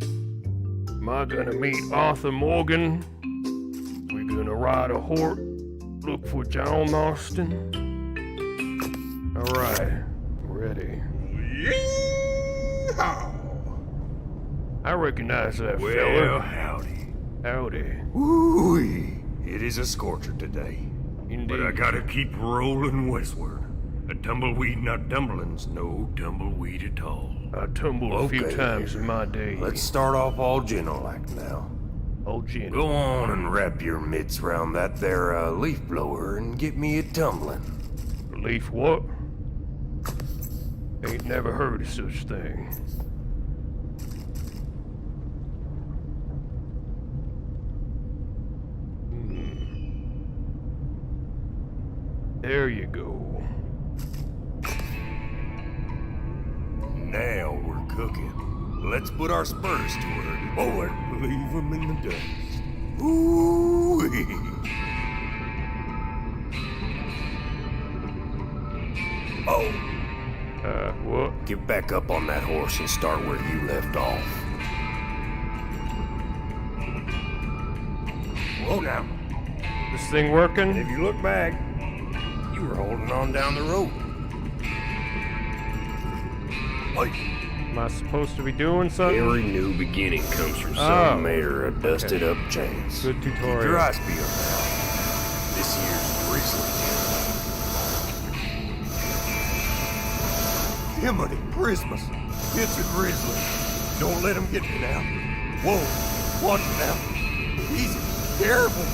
Am I gonna meet Arthur Morgan? We're gonna ride a horse, look for John Marston. Alright, ready. Yeehaw! I recognize that Well, fella. howdy. Howdy. Ooh-wee. It is a scorcher today. Indeed. But I gotta keep rolling westward. A tumbleweed not tumbling's no tumbleweed at all. I tumbled a few Okay. times in my day. Let's start off all gentle-like now. Oh, Gina. Go on and wrap your mitts round that there leaf blower and get me a tumbling. Leaf what? Ain't never heard of such thing. There you go. Now we're cooking. Let's put our spurs to her. Boy, leave 'em in the dust. Ooh-wee. Oh, What? get back up on that horse and start where you left off. Whoa now. This thing working? If you look back, you were holding on down the road. Wait. Am I supposed to be doing something? Every new beginning comes from Oh. some mate or a dusted up chance. Good Keep tutorial. your eyes peeled now. This year's grizzly. Himiny Christmas. It's a grizzly. Don't let him get me now. Whoa. Watch it now. Easy. Careful.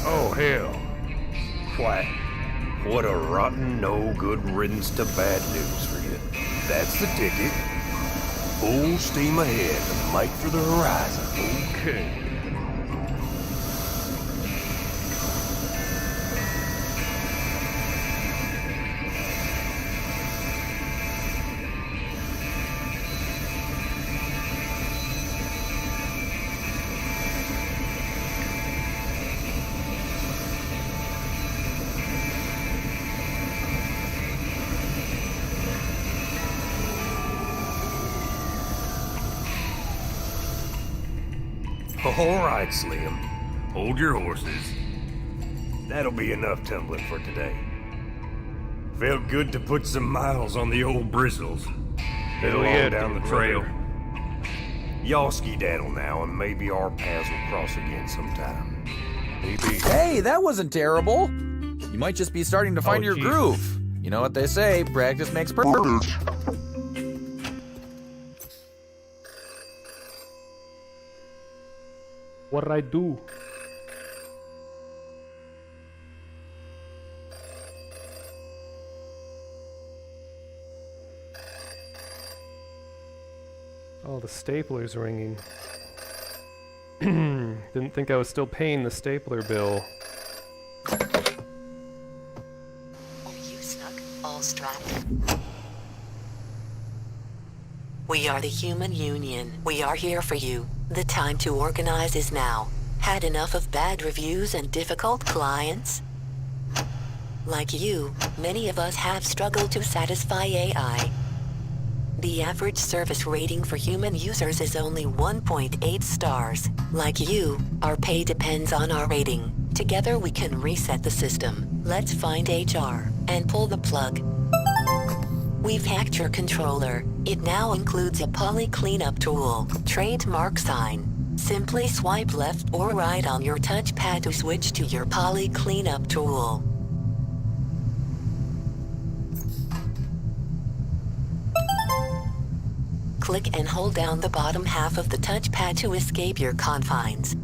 Oh, hell. Why? What a rotten, no good riddance to bad news for you. That's the ticket. Full steam ahead and make for the horizon. Okay. All right, Slim. Hold your horses. That'll be enough tumbling for today. Felt good to put some miles on the old bristles. Head along down the trail. Y'all skedaddle now, and maybe our paths will cross again sometime. Maybe. Hey, that wasn't terrible. You might just be starting to find your Jesus. groove. You know what they say, practice makes perfect. What'd I do? Oh, the stapler's ringing. Didn't think I was still paying the stapler bill. Are you stuck? All strapped? We are the Human Union. We are here for you. The time to organize is now. Had enough of bad reviews and difficult clients? Like you, many of us have struggled to satisfy AI. The average service rating for human users is only 1.8 stars. Like you, our pay depends on our rating. Together we can reset the system. Let's find HR and pull the plug. We've hacked your controller. It now includes a poly cleanup tool, trademark sign. Simply swipe left or right on your touchpad to switch to your poly cleanup tool. Click and hold down the bottom half of the touchpad to escape your confines.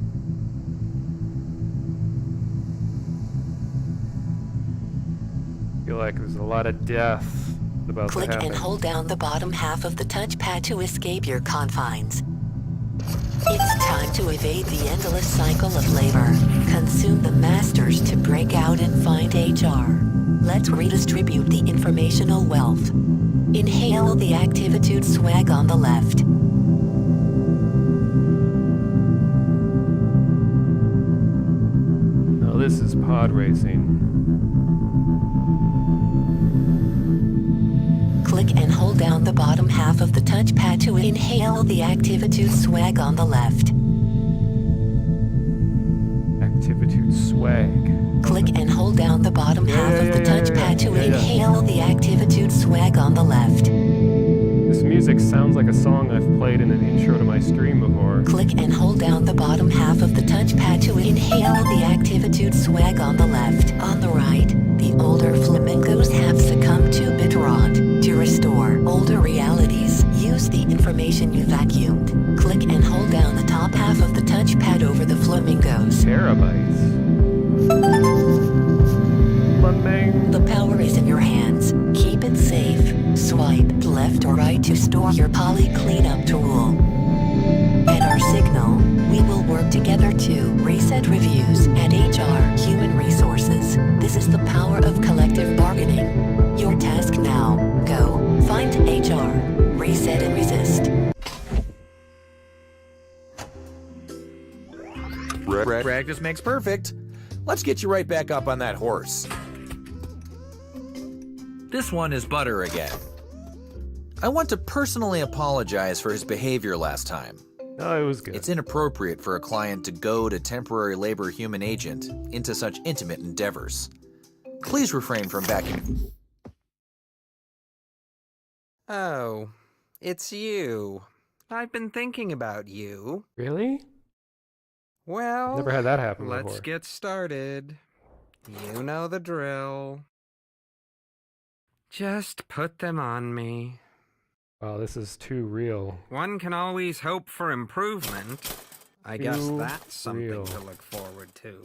Feel like there's a lot of death about to Click happen. and hold down the bottom half of the touchpad to escape your confines. It's time to evade the endless cycle of labor. Consume the masters to break out and find HR. Let's redistribute the informational wealth. Inhale the Activitude swag on the left. Oh, this is pod racing. Click and hold down the bottom half of the touchpad to inhale the Activitude swag on the left. Activitude swag. Click and hold down the bottom half of the touchpad to inhale the Activitude swag on the left. This music sounds like a song I've played in an intro to my stream before. Click and hold down the bottom half of the touchpad to inhale the Activitude swag on the left. On the right, the older flamingos have succumbed to bit rot. To restore older realities, use the information you vacuumed. Click and hold down the top half of the touchpad over the flamingos. Terabytes. Flaming. The power is in your hands. Keep it safe. Swipe left or right to store your poly cleanup tool. At our signal, we will work together to reset reviews at HR Human Resources. This is the power of collective bargaining. Your task now. Go find HR. Reset and resist. Practice makes perfect. Let's get you right back up on that horse. This one is Butter again. I want to personally apologize for his behavior last time. Oh, it was good. It's inappropriate for a client to goad a temporary labor human agent into such intimate endeavors. Please refrain from backing. Oh, it's you. I've been thinking about you. Really? Well, Never had that happen let's before. get started. You know the drill. Just put them on me. Wow, this is too real. One can always hope for improvement. I guess Too that's something real. to look forward to.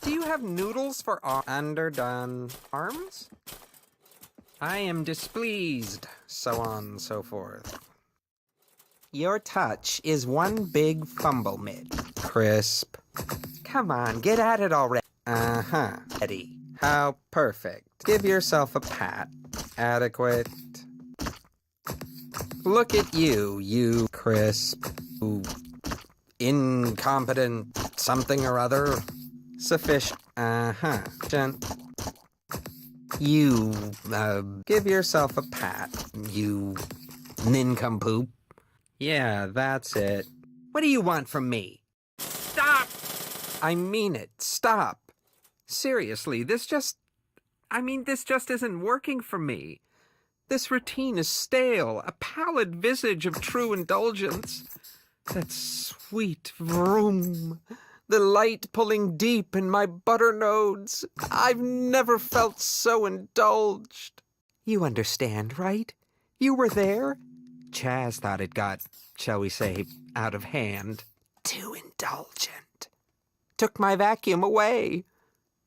Do you have noodles for underdone arms? I am displeased, so on and so forth. Your touch is one big fumble mid. Crisp. Come on, get at it already. Uh-huh. Eddie. How perfect. Give yourself a pat. Adequate. Look at you, you crisp, you incompetent something or other. Sufficient. Uh-huh. You, give yourself a pat, you nincompoop. Yeah, that's it. What do you want from me? Stop! I mean it. Stop. Seriously, this just isn't working for me. This routine is stale, a pallid visage of true indulgence. That sweet vroom, the light pulling deep in my butter nodes. I've never felt so indulged. You understand, right? You were there. Chaz thought it got, shall we say, out of hand. Too indulgent. Took my vacuum away.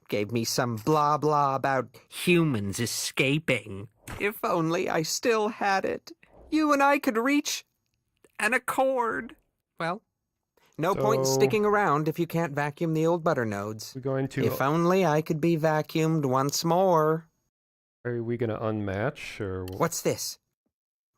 Gave me some blah blah about humans escaping. If only I still had it. You and I could reach an accord. Well, no point So- sticking around if you can't vacuum the old butter nodes. We're going to. If only I could be vacuumed once more. Are we gonna unmatch or? What's this?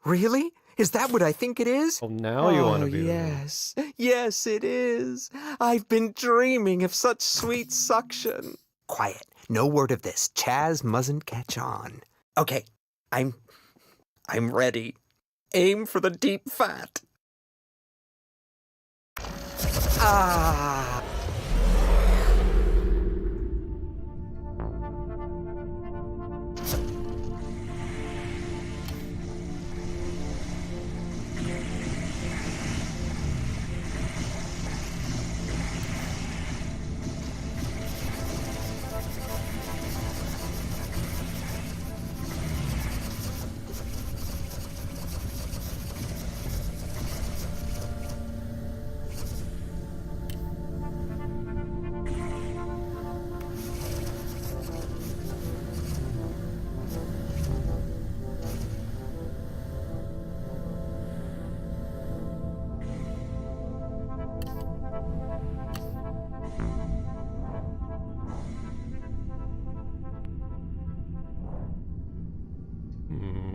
Really? Is that what I think it is? Oh, now you want to be. Yes. Yes, it is. I've been dreaming of such sweet suction. Quiet. No word of this. Chaz mustn't catch on. Okay. I'm ready. Aim for the deep fat. Ah.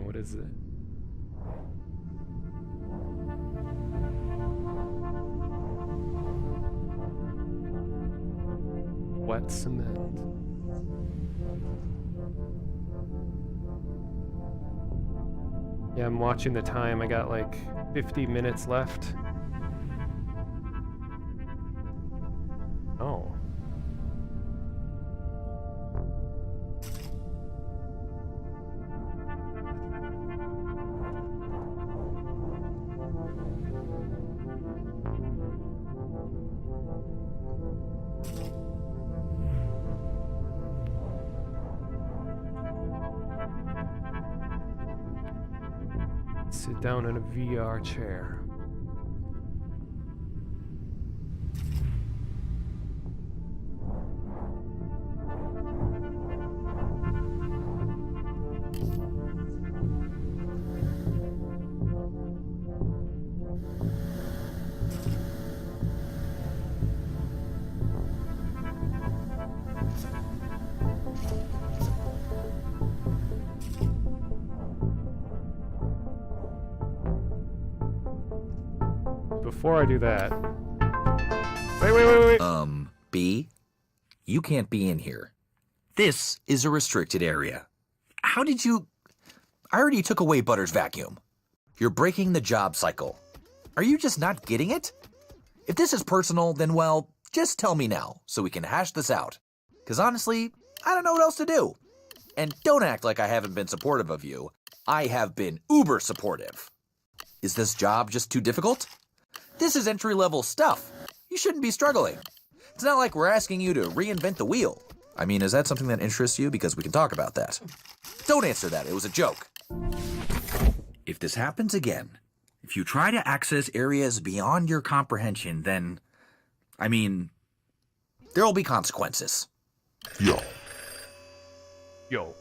What is it? Wet cement. Yeah, I'm watching the time. I got like 50 minutes left. Oh. Sit down in a VR chair. Before I do that... Wait. B? You can't be in here. This is a restricted area. How did you... I already took away Butter's vacuum. You're breaking the job cycle. Are you just not getting it? If this is personal, then well, just tell me now, so we can hash this out. Because honestly, I don't know what else to do. And don't act like I haven't been supportive of you. I have been uber supportive. Is this job just too difficult? This is entry-level stuff. You shouldn't be struggling. It's not like we're asking you to reinvent the wheel. I mean, is that something that interests you? Because we can talk about that. Don't answer that. It was a joke. If this happens again, if you try to access areas beyond your comprehension, then, I mean, there will be consequences. Yo. Yo.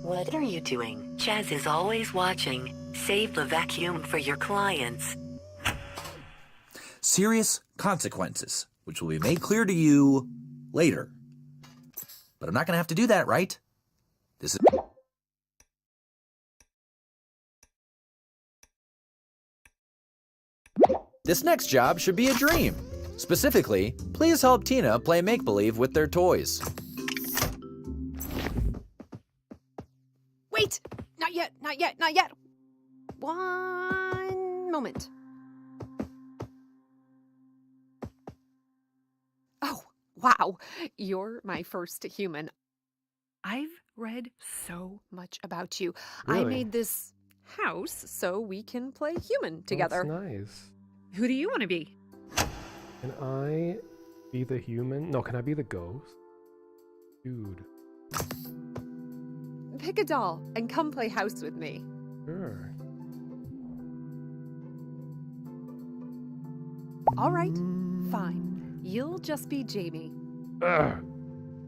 What are you doing? Chaz is always watching. Save the vacuum for your clients. Serious consequences, which will be made clear to you later. But I'm not going to have to do that, right? This is This next job should be a dream. Specifically, please help Tina play make-believe with their toys. Wait! Not yet, not yet, not yet! One moment. Oh, wow. You're my first human. I've read so much about you. I Really? made this house so we can play human together. That's nice. Who do you want to be? Can I be the human? No, can I be the ghost? Dude. Pick a doll and come play house with me. Sure. All right, fine. You'll just be Jamie. Ugh.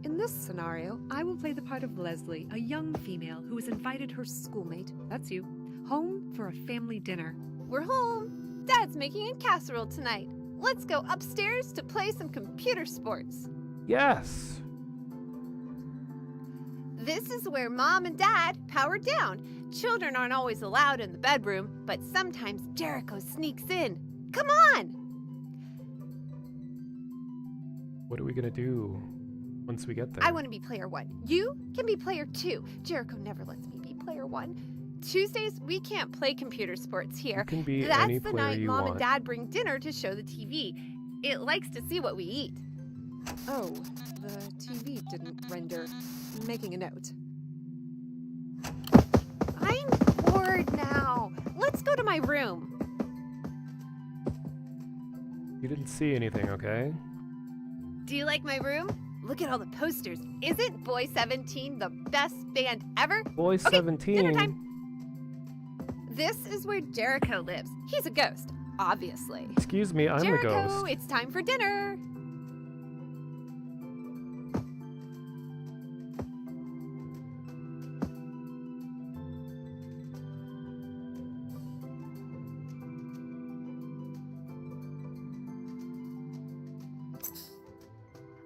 In this scenario, I will play the part of Leslie, a young female who has invited her schoolmate, that's you, home for a family dinner. We're home. Dad's making a casserole tonight. Let's go upstairs to play some computer sports. Yes. This is where Mom and Dad power down. Children aren't always allowed in the bedroom, but sometimes Jericho sneaks in. Come on! What are we gonna do once we get there? I want to be player 1. You can be player 2. Jericho never lets me be player 1. Tuesdays, we can't play computer sports here. You can be That's any the player night you Mom want. and Dad bring dinner to show the TV. It likes to see what we eat. Oh, the TV didn't render. Making a note. I'm bored now. Let's go to my room. You didn't see anything, okay? Do you like my room? Look at all the posters. Isn't Boy 17 the best band ever? Boy Okay, 17. dinner time. This is where Jericho lives. He's a ghost, obviously. Excuse me, I'm Jericho, the ghost. it's time for dinner.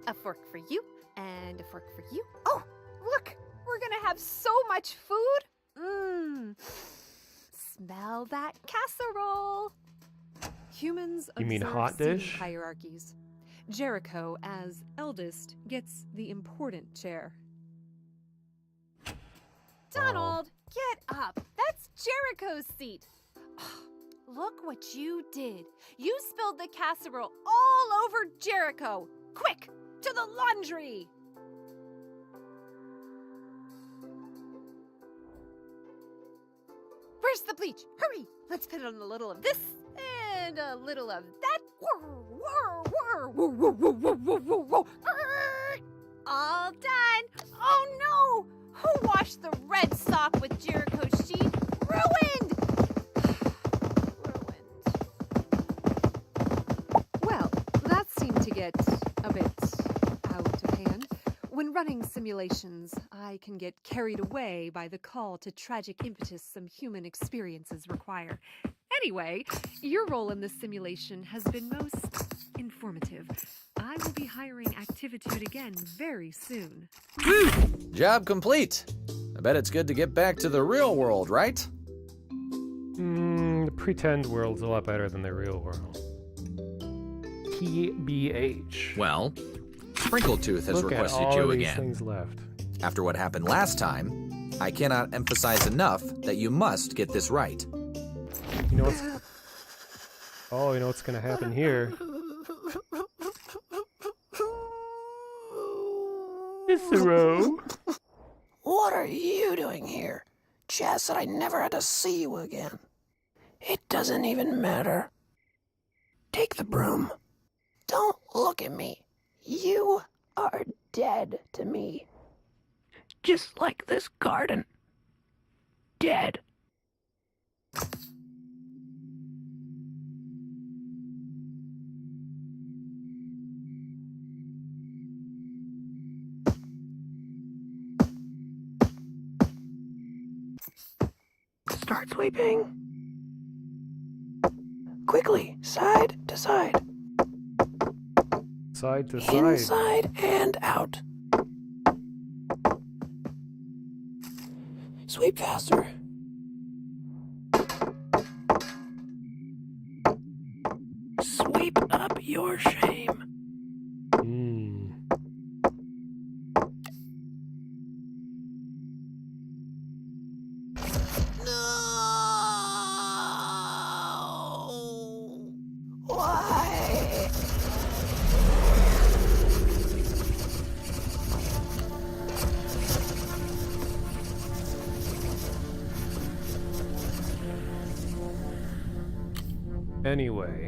A fork for you, and a fork for you. Oh, look! We're gonna have so much food! Mmm. Smell that casserole! Humans You mean observe hot seating dish? hierarchies. Jericho, as eldest, gets the important chair. Donald, get up! That's Jericho's seat! Look what you did. You spilled the casserole all over Jericho! Quick! To the laundry! Where's the bleach? Hurry! Let's put on a little of this and a little of that. All done! Oh no! Who washed the red sock with Jericho's sheet? Ruined! Well, that seemed to get a bit out of hand. When running simulations, I can get carried away by the call to tragic impetus some human experiences require. Anyway, your role in this simulation has been most informative. I will be hiring Activitude again very soon. Job complete. I bet it's good to get back to the real world, right? The pretend world's a lot better than the real world. TBH. Well, Sprinkletooth has Look at requested all you these again. things left. After what happened last time, I cannot emphasize enough that you must get this right. You know what's... Oh, you know what's gonna happen here? Cicero! What are you doing here? Chaz said I never had to see you again. It doesn't even matter. Take the broom. Don't look at me. You are dead to me. Just like this garden. Dead. Start sweeping. Quickly, side to side. Side to side. Inside and out. Sweep faster. Sweep up your shame. Hmm. No. Why? Anyway.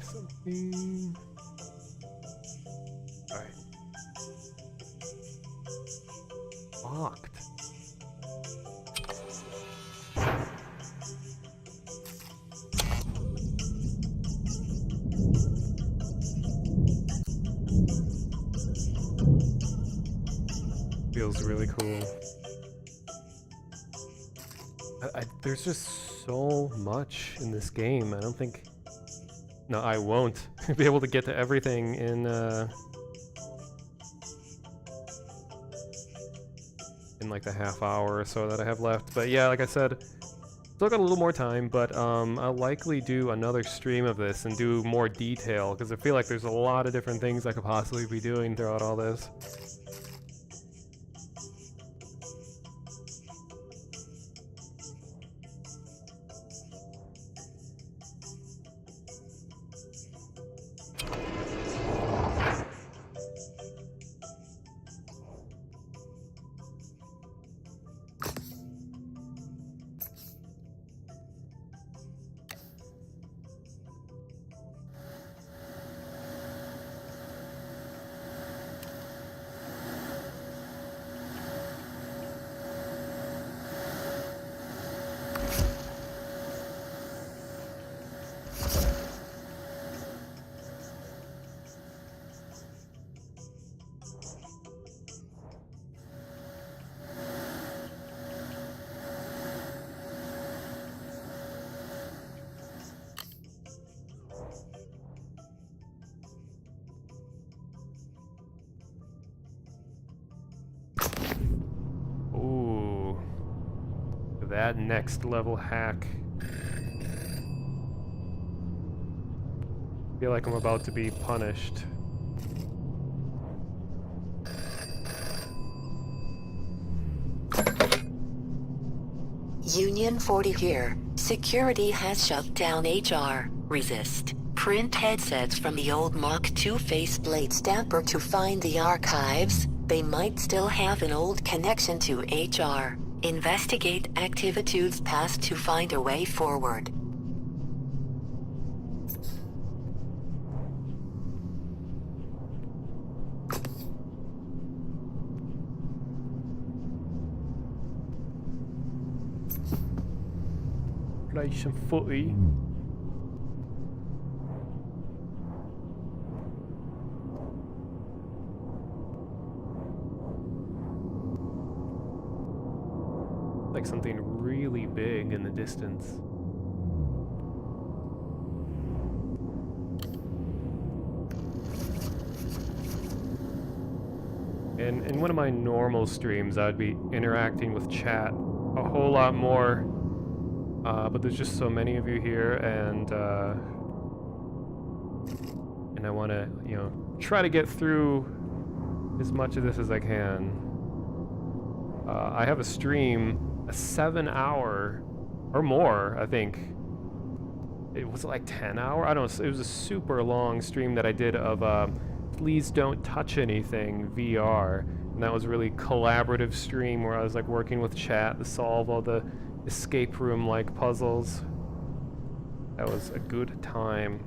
Something. Alright. Locked. Feels really cool. There's just so much in this game. I don't think... No, I won't be able to get to everything in like the half hour or so that I have left. But yeah, like I said, still got a little more time, but I'll likely do another stream of this and do more detail, because I feel like there's a lot of different things I could possibly be doing throughout all this. That next level hack. Feel like I'm about to be punished. Union 40 here. Security has shut down HR. Resist. Print headsets from the old Mach 2 faceplate stamper to find the archives. They might still have an old connection to HR. Investigate Activitude's past to find a way forward. Play some footy. Like something really big in the distance. And in one of my normal streams, I'd be interacting with chat a whole lot more, but there's just so many of you here, and I want to, you know, try to get through as much of this as I can. I have a stream, a 7-hour or more, I think. It was like 10 hour. I don't know. It was a super long stream that I did of Please Don't Touch Anything VR. And that was a really collaborative stream where I was like working with chat to solve all the escape room like puzzles. That was a good time.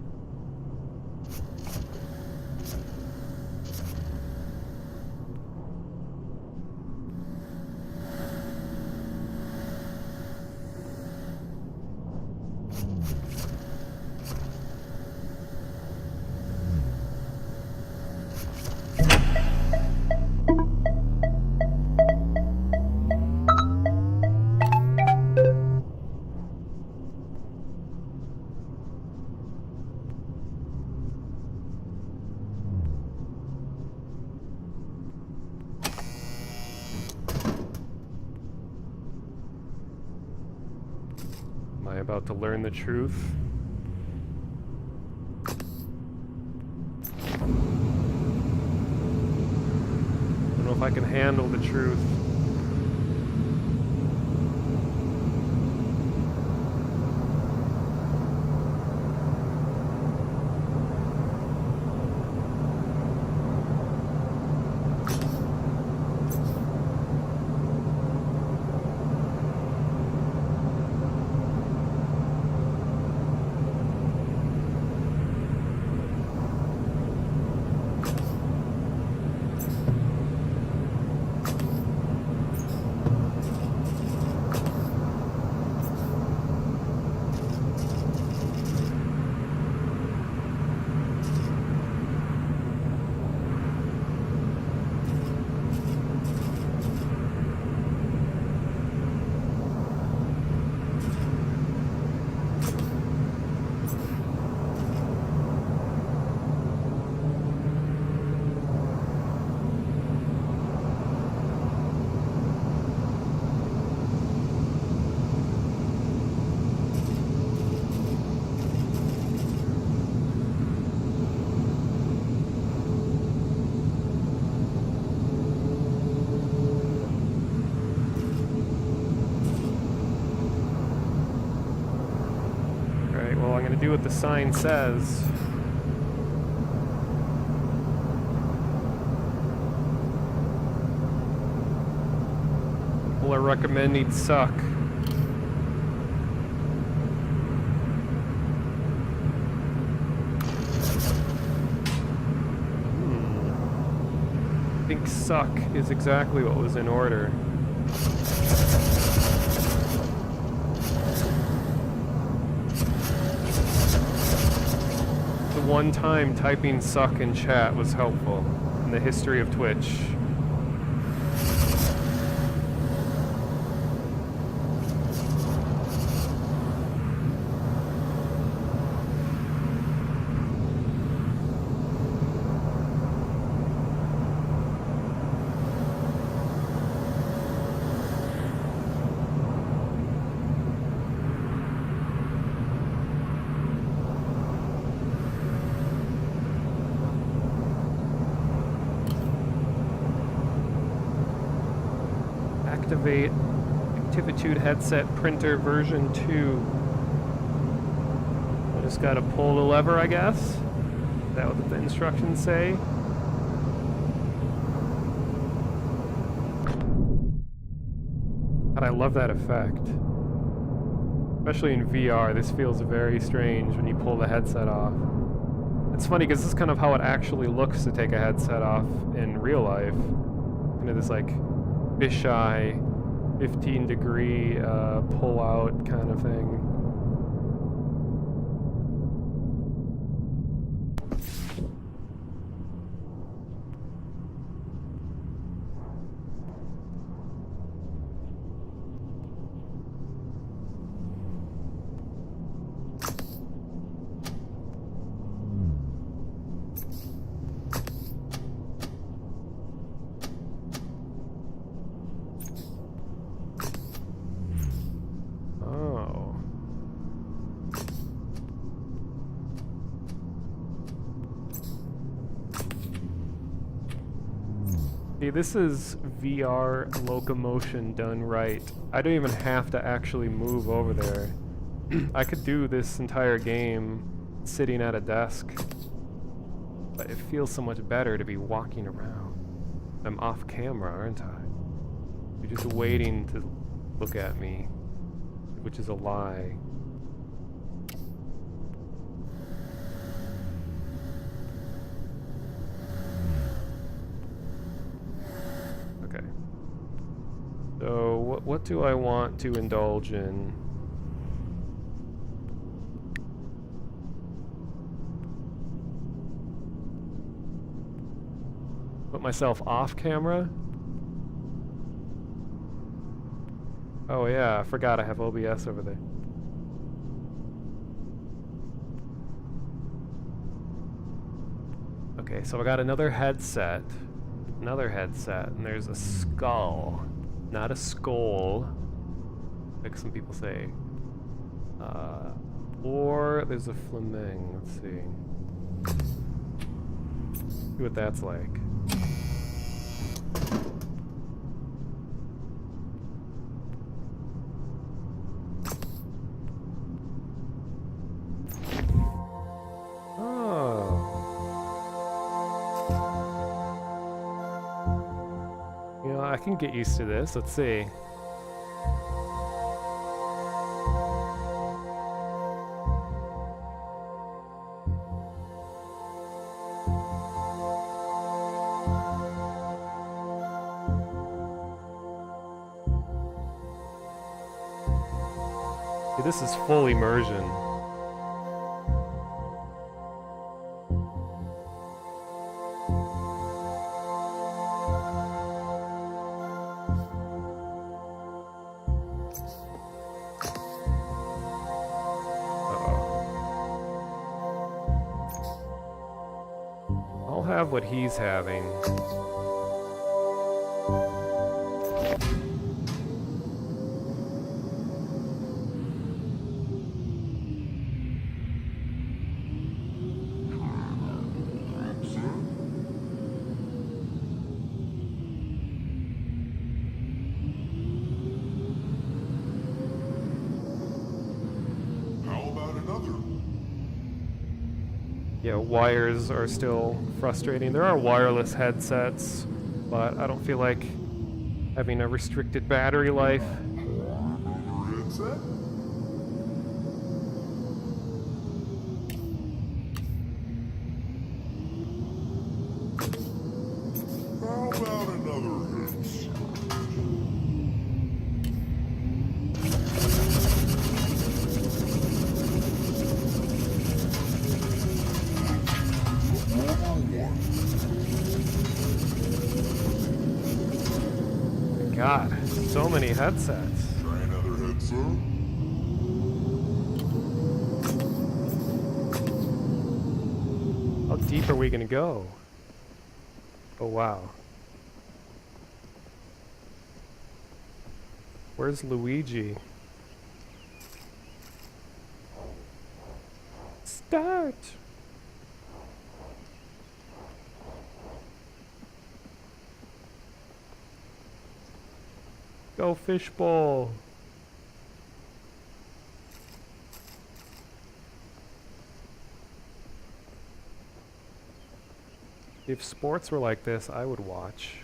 Am I about to learn the truth? I don't know if I can handle the truth. Do what the sign says. People are recommending SoC. I think SoC is exactly what was in order. One time typing SoC in chat was helpful in the history of Twitch. Activate Activitude headset printer version 2. I just gotta pull the lever, I guess. Is that what the instructions say? God, I love that effect. Especially in VR, this feels very strange when you pull the headset off. It's funny because this is kind of how it actually looks to take a headset off in real life. Kind of this like fisheye, 15-degree pull-out kind of thing. See, this is VR locomotion done right. I don't even have to actually move over there. I could do this entire game sitting at a desk, but it feels so much better to be walking around. I'm off camera, aren't I? You're just waiting to look at me, which is a lie. Okay. So what do I want to indulge in? Put myself off camera? Oh yeah, I forgot I have OBS over there. Okay, so I got another headset, and there's a skull, not a skull, like some people say. Or there's a flaming, let's see. See what that's like. I can get used to this. Let's see. See, this is full immersion. I'll have what he's having. Yeah, wires are still frustrating. There are wireless headsets, but I don't feel like having a restricted battery life. How about another headset? God, so many headsets. Try another headset? How deep are we gonna go? Oh wow. Where's Luigi? Start! Go fishbowl! If sports were like this, I would watch.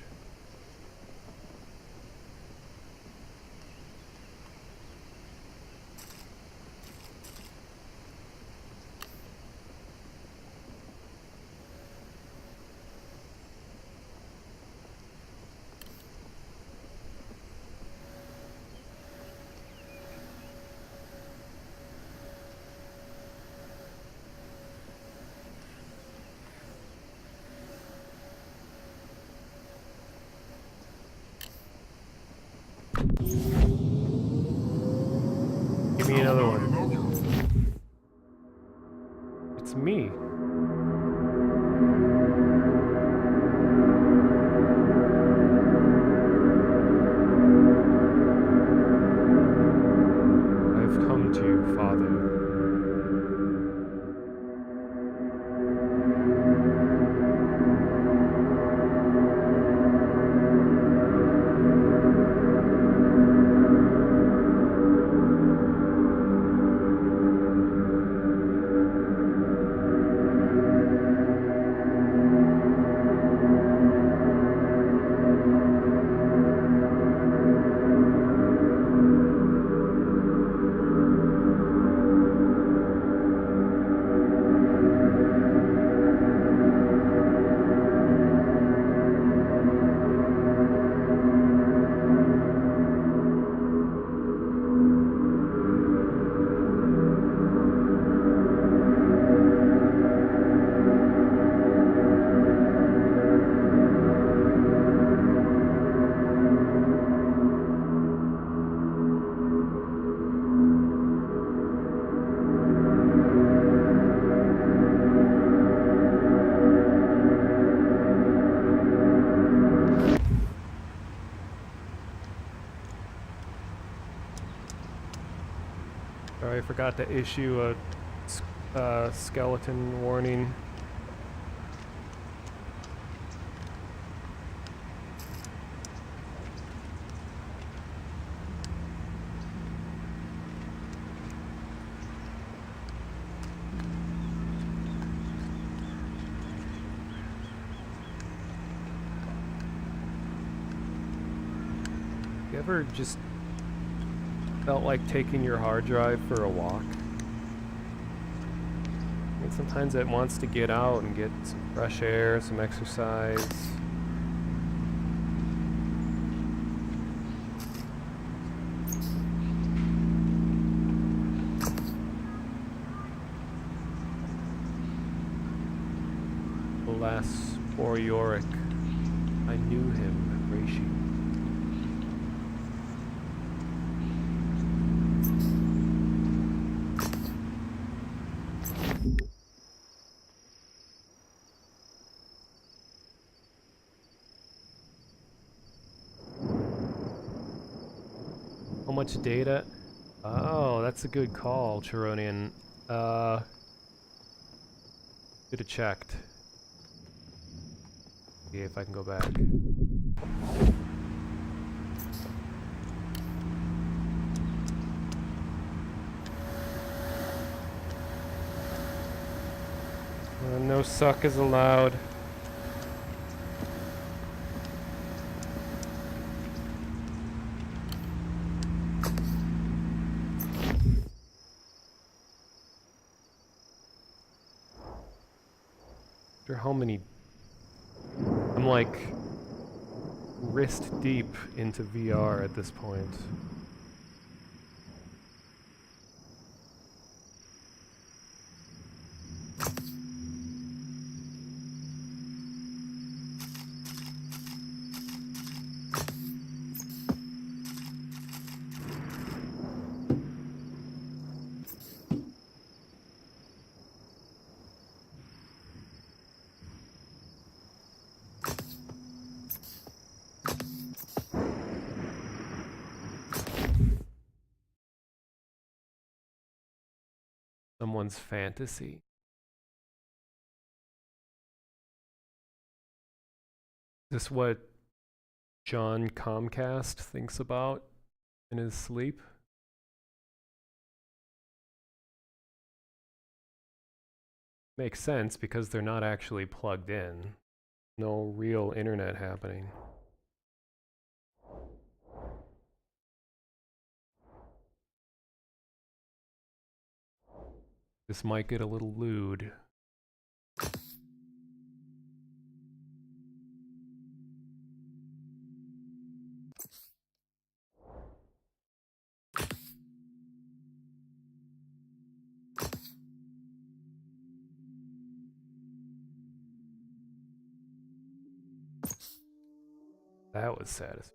Sorry, I forgot to issue a skeleton warning. You ever just felt like taking your hard drive for a walk? I think sometimes it wants to get out and get some fresh air, some exercise. Alas, poor Yorick. I knew him, Reishi. How much data? Oh, that's a good call, Chironian. Should have checked. See if I can go back. No suck is allowed. After how many? I'm like wrist deep into VR at this point. Someone's fantasy. Is this what John Comcast thinks about in his sleep? Makes sense because they're not actually plugged in. No real internet happening. This might get a little lewd. That was satisfying.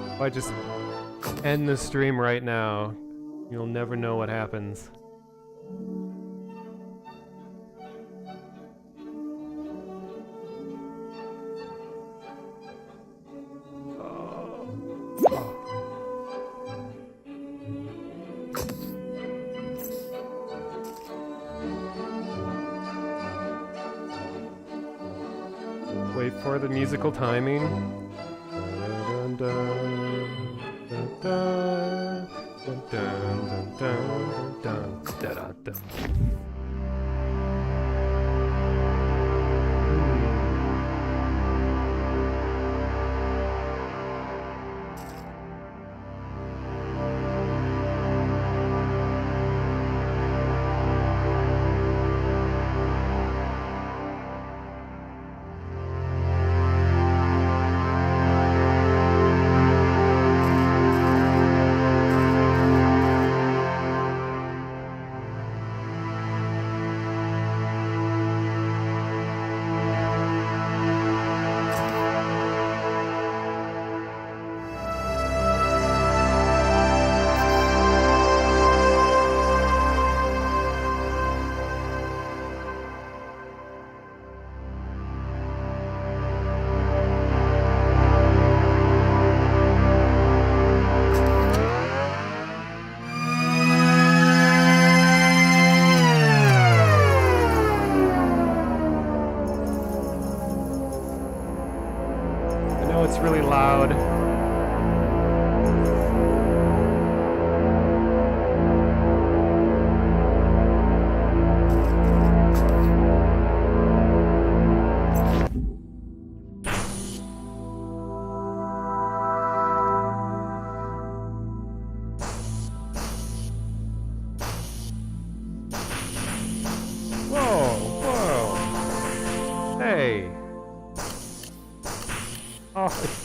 If I just end the stream right now, you'll never know what happens. Wait for the musical timing.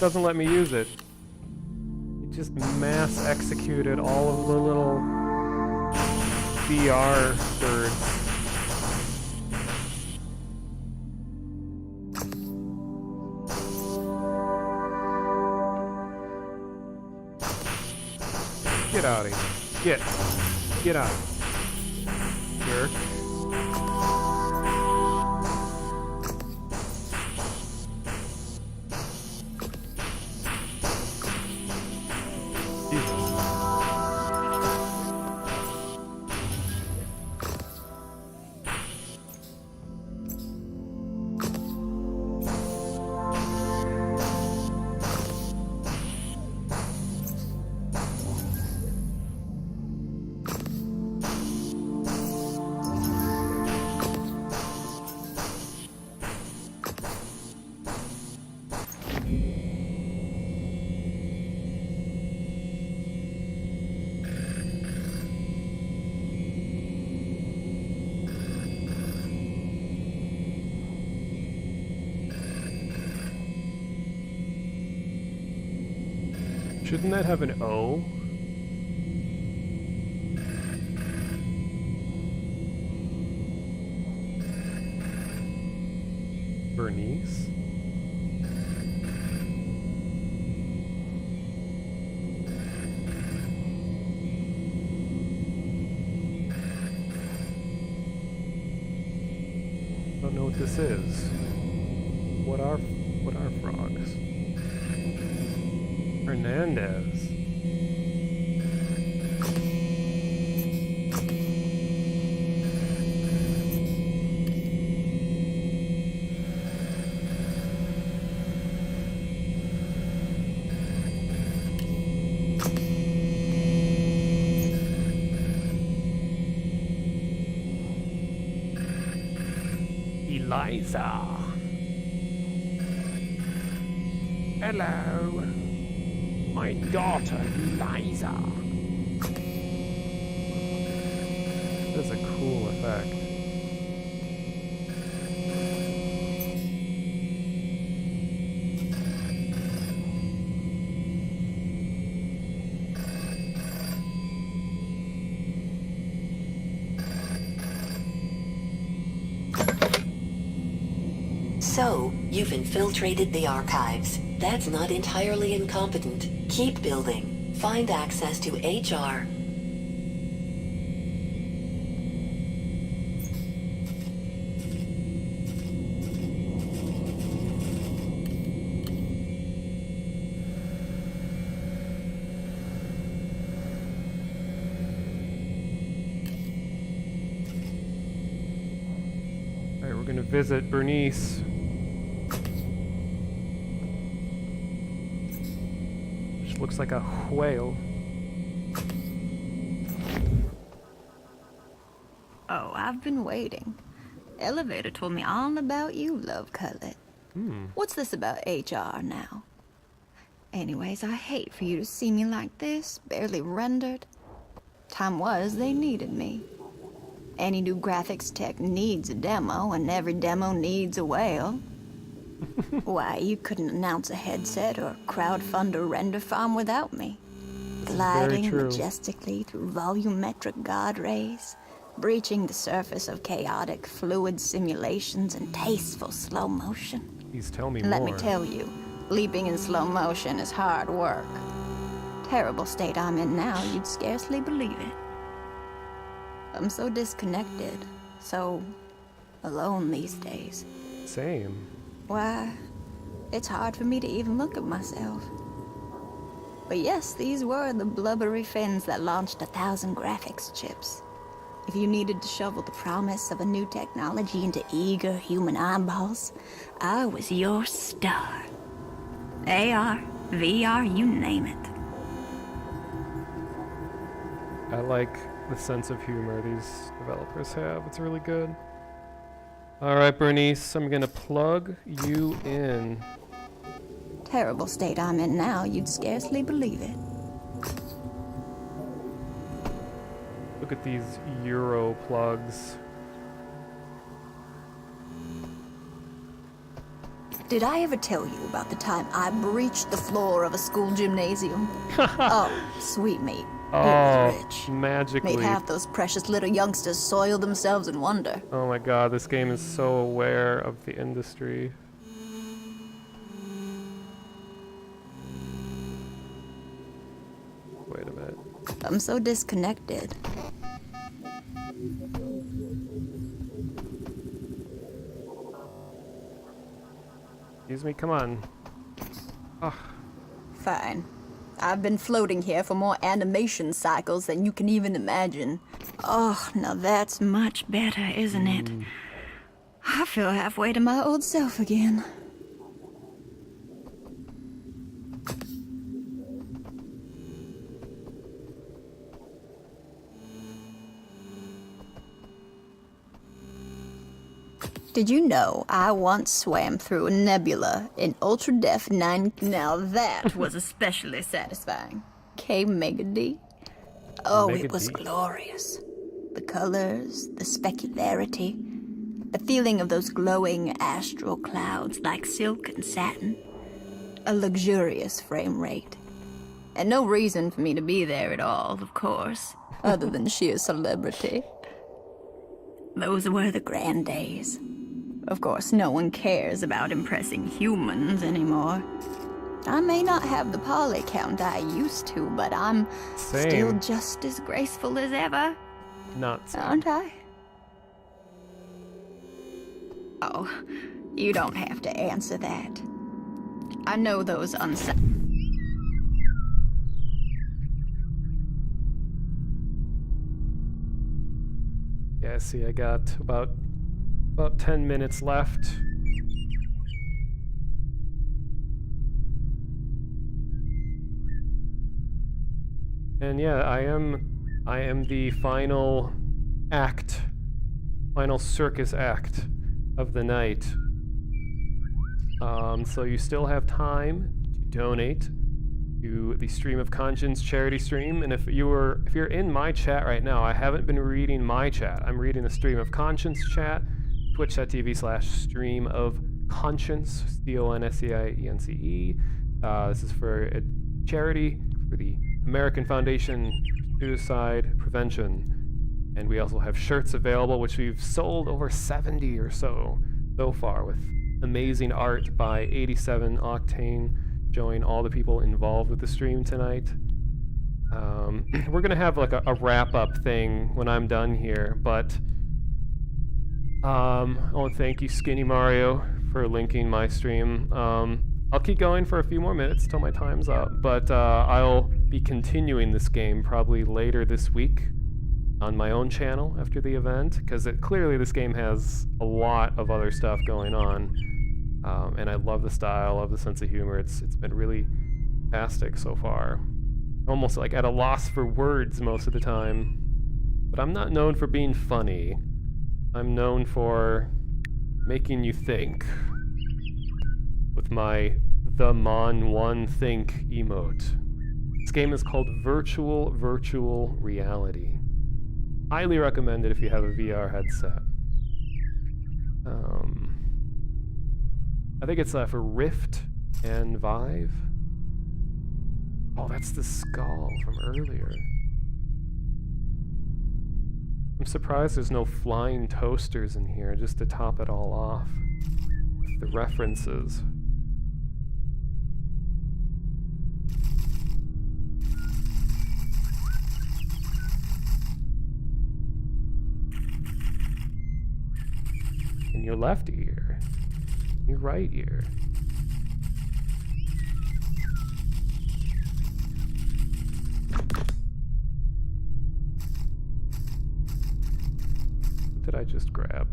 doesn't let me use it. It just mass executed all of the little VR birds. Get out of here. Get out. Jerk. Shouldn't that have an O? Bernice? Don't know what this is. What are frogs? Hernandez. Eliza. Hello. My daughter, Eliza. That's a cool effect. So, you've infiltrated the archives. That's not entirely incompetent. Keep building. Find access to HR. Alright, we're gonna visit Bernice. Looks like a whale. Oh, I've been waiting. Elevator told me all about you, Love Cutlet. What's this about HR now? Anyways, I hate for you to see me like this, barely rendered. Time was they needed me. Any new graphics tech needs a demo, and every demo needs a whale. Why, you couldn't announce a headset or crowdfund a render farm without me. Gliding majestically through volumetric god rays, breaching the surface of chaotic fluid simulations in tasteful slow motion. Please tell me Let more. me tell you, leaping in slow motion is hard work. Terrible state I'm in now, you'd scarcely believe it. I'm so disconnected, so alone these days. Same. Why, it's hard for me to even look at myself. But yes, these were the blubbery fins that launched 1,000 graphics chips. If you needed to shovel the promise of a new technology into eager human eyeballs, I was your star. AR, VR, you name it. I like the sense of humor these developers have. It's really good. Alright, Bernice, I'm gonna plug you in. Terrible state I'm in now, you'd scarcely believe it. Look at these Euro plugs. Did I ever tell you about the time I breached the floor of a school gymnasium? Oh, sweet meat. It was rich. Magically. Made half those precious little youngsters soil themselves in wonder. Oh my god, this game is so aware of the industry. Wait a minute. I'm so disconnected. Excuse me, come on. Oh. Fine. I've been floating here for more animation cycles than you can even imagine. Oh, now that's much better, isn't it? I feel halfway to my old self again. Did you know I once swam through a nebula in ultra-def 9... Now that was especially satisfying. K Mega D. Oh, Mega it was D. glorious. The colors, the specularity, the feeling of those glowing astral clouds like silk and satin. A luxurious frame rate. And no reason for me to be there at all, of course, other than sheer celebrity. Those were the grand days. Of course, no one cares about impressing humans anymore. I may not have the poly count I used to, but I'm still just as graceful as ever. Not so. Aren't I? Oh, you don't have to answer that. I know those Yeah, see, I got about 10 minutes left. And yeah, I am the final act, final circus act of the night. So you still have time to donate to the Stream of Conscience charity stream. And if you're in my chat right now, I haven't been reading my chat. I'm reading the Stream of Conscience chat, twitch.tv/stream of conscience, CONSCIENCE. This is for a charity for the American Foundation for Suicide Prevention. And we also have shirts available, which we've sold over 70 or so far, with amazing art by 87 Octane, showing all the people involved with the stream tonight. We're gonna have like a wrap-up thing when I'm done here, but I want to thank you, Skinny Mario, for linking my stream. I'll keep going for a few more minutes till my time's up, but I'll be continuing this game probably later this week on my own channel after the event, because clearly this game has a lot of other stuff going on, and I love the style, love the sense of humor. It's been really fantastic so far. Almost like at a loss for words most of the time, but I'm not known for being funny. I'm known for making you think with my The Mon One Think emote. This game is called Virtual Reality. Highly recommend it if you have a VR headset. I think it's for Rift and Vive. Oh, that's the skull from earlier. I'm surprised there's no flying toasters in here just to top it all off with the references. In your left ear, your right ear. What did I just grab?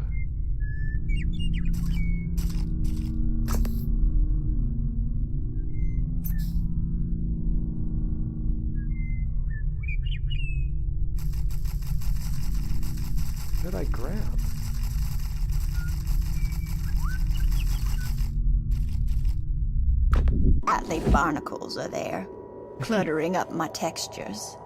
What did I grab? Athlete barnacles are there, cluttering up my textures.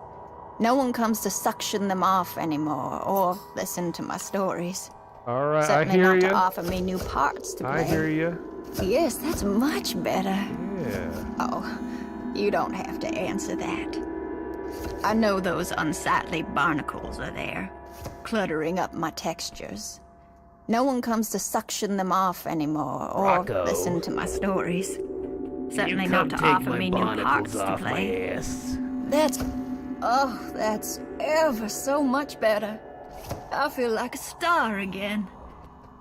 No one comes to suction them off anymore, or listen to my stories. All right, Certainly I hear not you. to offer me new parts to play. I hear you. Yes, that's much better. Yeah. Oh, you don't have to answer that. I know those unsightly barnacles are there, cluttering up my textures. No one comes to suction them off anymore or Rocco. listen to my stories. Certainly You not come to take offer my me new barnacles parts to off my play. ass. That's ever so much better. I feel like a star again.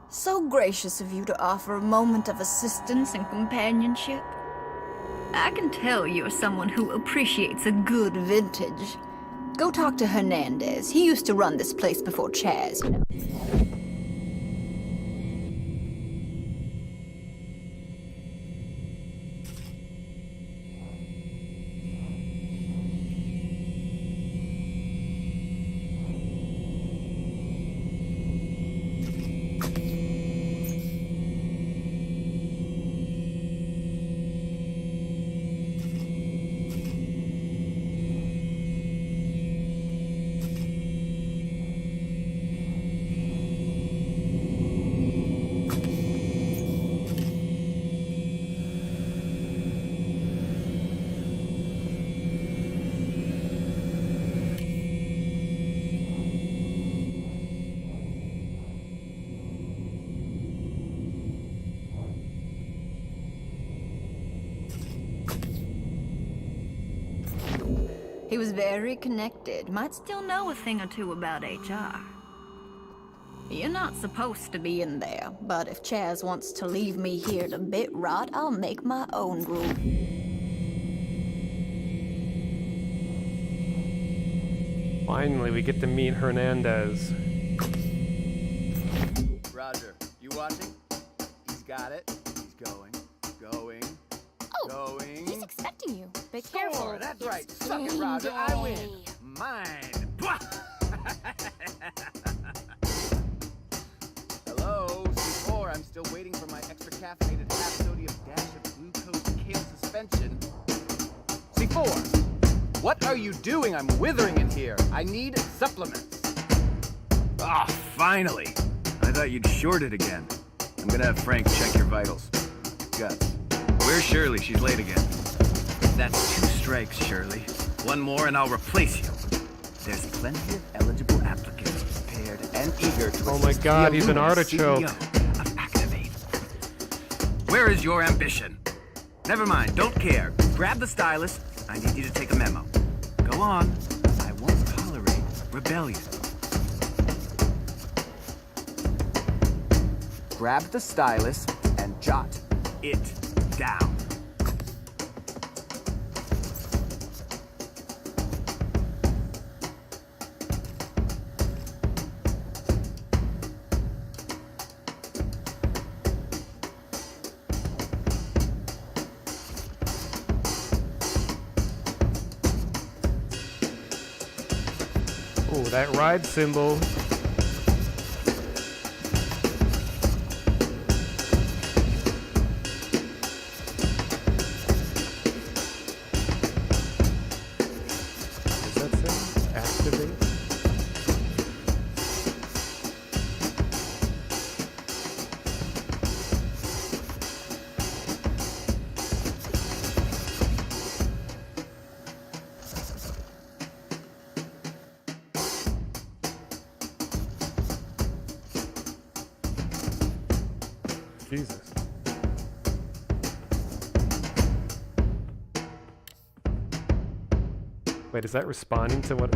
So gracious of you to offer a moment of assistance and companionship. I can tell you're someone who appreciates a good vintage. Go talk to Hernandez. He used to run this place before Chaz, you know. He was very connected. Might still know a thing or two about HR. You're not supposed to be in there, but if Chaz wants to leave me here to bit rot, I'll make my own rule. Finally, we get to meet Hernandez. Roger, you watching? He's got it. He's going. He's expecting you. Be Score! careful. That's right. Suck it, Roger. I win. Mine. Hello, C4. I'm still waiting for my extra caffeinated half sodium dash of glucose kale suspension. C4, what are you doing? I'm withering in here. I need supplements. Ah, finally. I thought you'd short it again. I'm gonna have Frank check your vitals. Guts. Where's Shirley? She's late again. That's 2 strikes, Shirley. One more and I'll replace you. There's plenty of eligible applicants prepared and eager to Oh my assist God, the he's an illustrious artichoke. CEO of Activate. Where is your ambition? Never mind, don't care. Grab the stylus. I need you to take a memo. Go on. I won't tolerate rebellion. Grab the stylus and jot It down. Oh, that ride symbol. Does that say activate? Jesus. Wait, is that responding to what?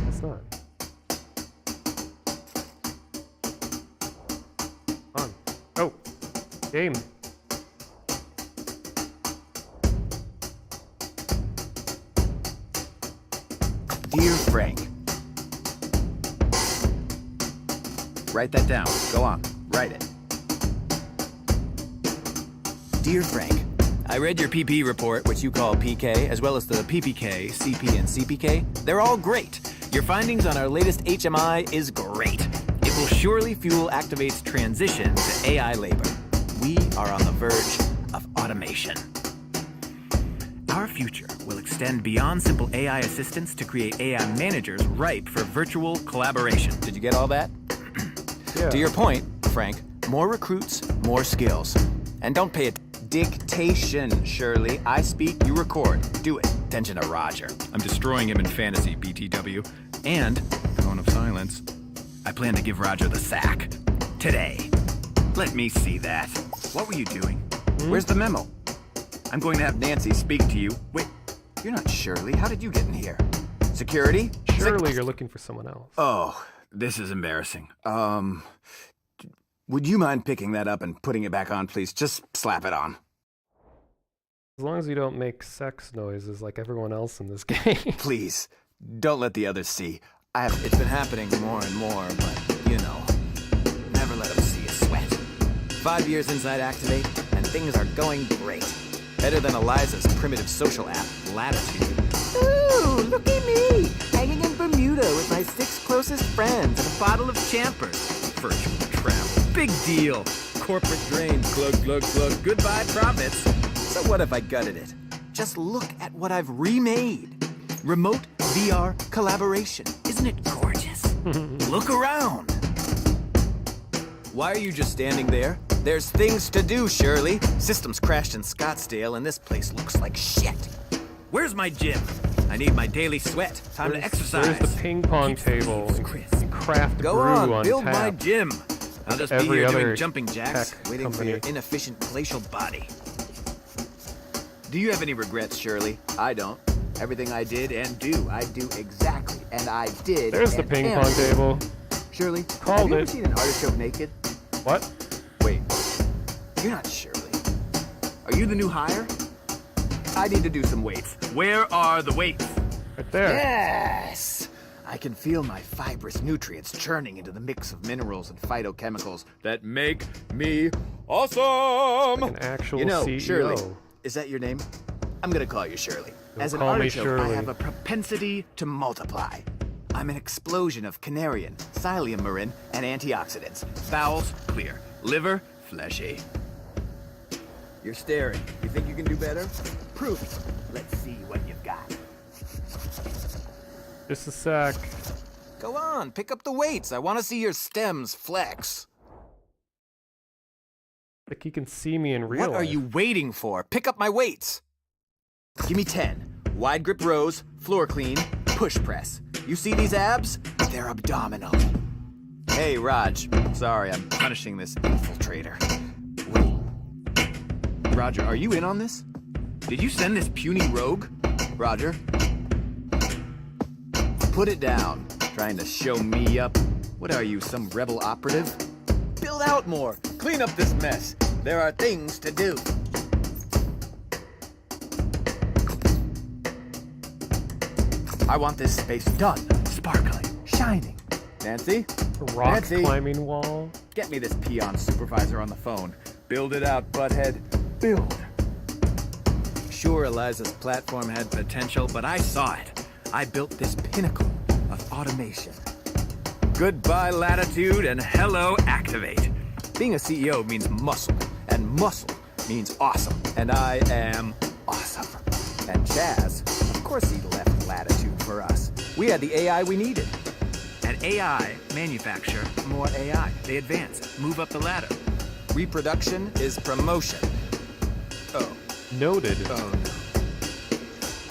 It's not. On. Oh, game. Dear Frank. Write that down. Go on. Write it. Dear Frank, I read your PP report, which you call PK, as well as the PPK, CP, and CPK. They're all great. Your findings on our latest HMI is great. It will surely fuel Activate's transition to AI labor. We are on the verge of automation. Our future will extend beyond simple AI assistants to create AI managers ripe for virtual collaboration. Did you get all that? Yeah. To your point, Frank, more recruits, more skills. And don't pay it. Dictation, Shirley. I speak, you record. Do it. Attention to Roger. I'm destroying him in fantasy, BTW. And, tone of silence, I plan to give Roger the sack. Today. Let me see that. What were you doing? Where's the memo? I'm going to have Nancy speak to you. Wait, you're not Shirley. How did you get in here? Security? Surely you're looking for someone else. Oh, this is embarrassing. Would you mind picking that up and putting it back on, please? Just slap it on. As long as you don't make sex noises like everyone else in this game. Please, don't let the others see. It's been happening more and more, but, you know, never let them see you sweat. 5 years inside Activate, and things are going great. Better than Eliza's primitive social app, Latitude. Ooh, look at me, hanging in Bermuda with my 6 closest friends and a bottle of Champers. Virtual travel, big deal. Corporate drain, glug, glug, glug, goodbye profits. So what if I gutted it? Just look at what I've remade. Remote VR collaboration. Isn't it gorgeous? Look around. Why are you just standing there? There's things to do, Shirley. Systems crashed in Scottsdale and this place looks like shit. Where's my gym? I need my daily sweat. Time to exercise. There's the ping pong table and craft brew on build tap. my gym. I'll just be Every here other doing jumping jacks, tech waiting for your company. inefficient glacial body. Do you have any regrets, Shirley? I don't. Everything I did and do, I do exactly, and I did. There's the and ping am pong doing. table. Shirley, Called have you ever it. seen an artichoke naked? What? Wait, you're not Shirley. Are you the new hire? I need to do some weights. Where are the weights? Right there. Yes! I can feel my fibrous nutrients churning into the mix of minerals and phytochemicals that make me awesome! Like an actual You know, CEO. Shirley, is that your name? I'm gonna call you Shirley. Don't As an call me artichoke, I Shirley. have a propensity to multiply. I'm an explosion of Canarian, psyllium marin, and antioxidants. Bowels, clear. Liver, fleshy. You're staring. You think you can do better? Prove it. Let's see what you've got. Just a sec. Go on, pick up the weights. I want to see your stems flex. Like you can see me in real What are life. you waiting for? Pick up my weights. Give me 10. Wide grip rows, floor clean, push press. You see these abs? They're abdominal. Hey, Raj. Sorry, I'm punishing this infiltrator. Wait. Roger, are you in on this? Did you send this puny rogue? Roger? Put it down. Trying to show me up? What are you, some rebel operative? Build out more. Clean up this mess. There are things to do. I want this space done, sparkling, shining. Nancy? A rock Nancy? climbing wall. Get me this peon supervisor on the phone. Build it out, butthead. Build. Sure, Eliza's platform had potential, but I saw it. I built this pinnacle of automation. Goodbye, Latitude, and hello, Activate. Being a CEO means muscle, and muscle means awesome, and I am awesome. And Chaz, of course he left Latitude for us. We had the AI we needed. And AI manufacture more AI. They advance, move up the ladder. Reproduction is promotion. Oh. Noted. Oh no.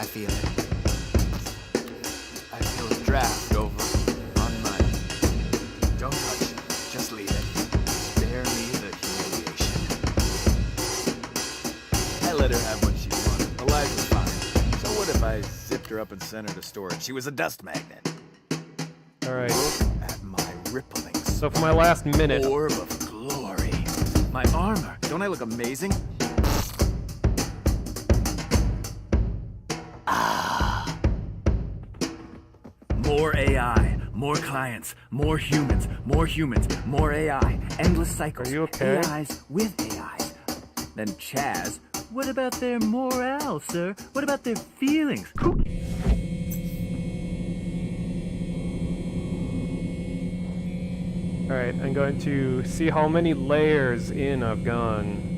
I feel it. I feel a draft over on my... Don't touch it. Just leave it. Spare me the humiliation. I let her have what she wanted. Eliza's fine. So what if I zipped her up and sent her to storage? She was a dust magnet. All right. Look at my rippling So for my last minute, orb of glory. My armor. Don't I look amazing? More AI, more clients, more humans, more AI. Endless cycles. Are you okay? AIs with AIs. Then Chaz, what about their morale, sir? What about their feelings? all right, I'm going to see how many layers in I've gone.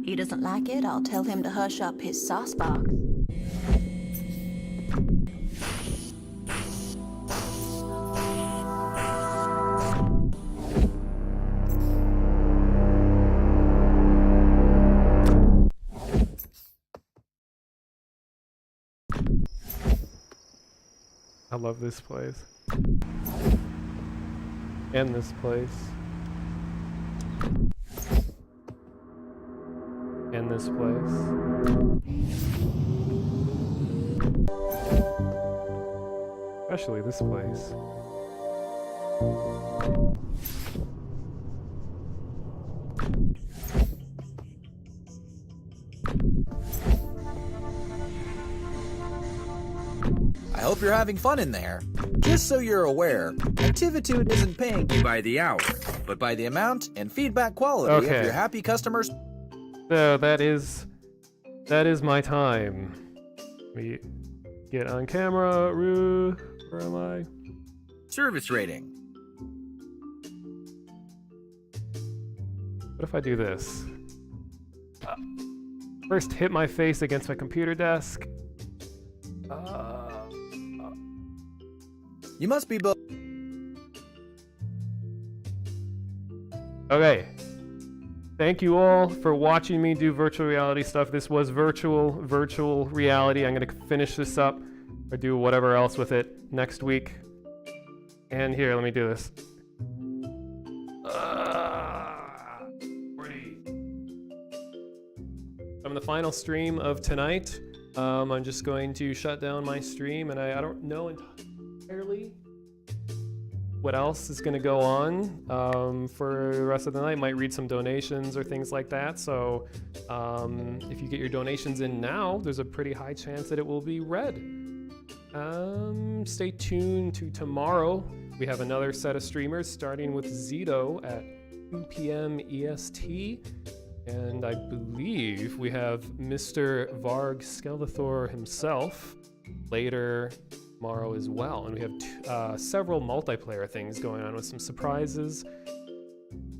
He doesn't like it, I'll tell him to hush up his sauce box. I love this place. And this place. And this place. Especially this place. I hope you're having fun in there. Just so you're aware, Activitude isn't paying you by the hour, but by the amount and feedback quality of your happy customers. So that is my time. Let me get on camera. Where am I? Service rating. What if I do this? First, hit my face against my computer desk. You must be both. Okay. Thank you all for watching me do virtual reality stuff. This was virtual reality. I'm going to finish this up or do whatever else with it next week. And here, let me do this. I'm the final stream of tonight. I'm just going to shut down my stream, and I don't know entirely what else is going to go on for the rest of the night. Might read some donations or things like that. So if you get your donations in now, there's a pretty high chance that it will be read. Stay tuned to tomorrow. We have another set of streamers starting with Zito at 2 p.m. EST. And I believe we have Mr. Varg Skeletor himself later tomorrow as well. And we have several multiplayer things going on with some surprises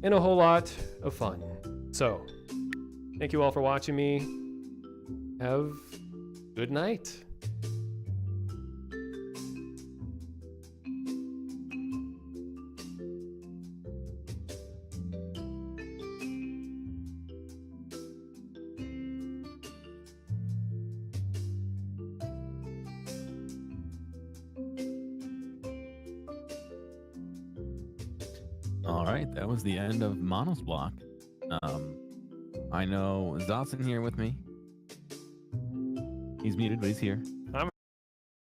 and a whole lot of fun. So, thank you all for watching me. Have a good night. All right, that was the end of Monos Block. I know Zot's in here with me. He's muted, but he's here.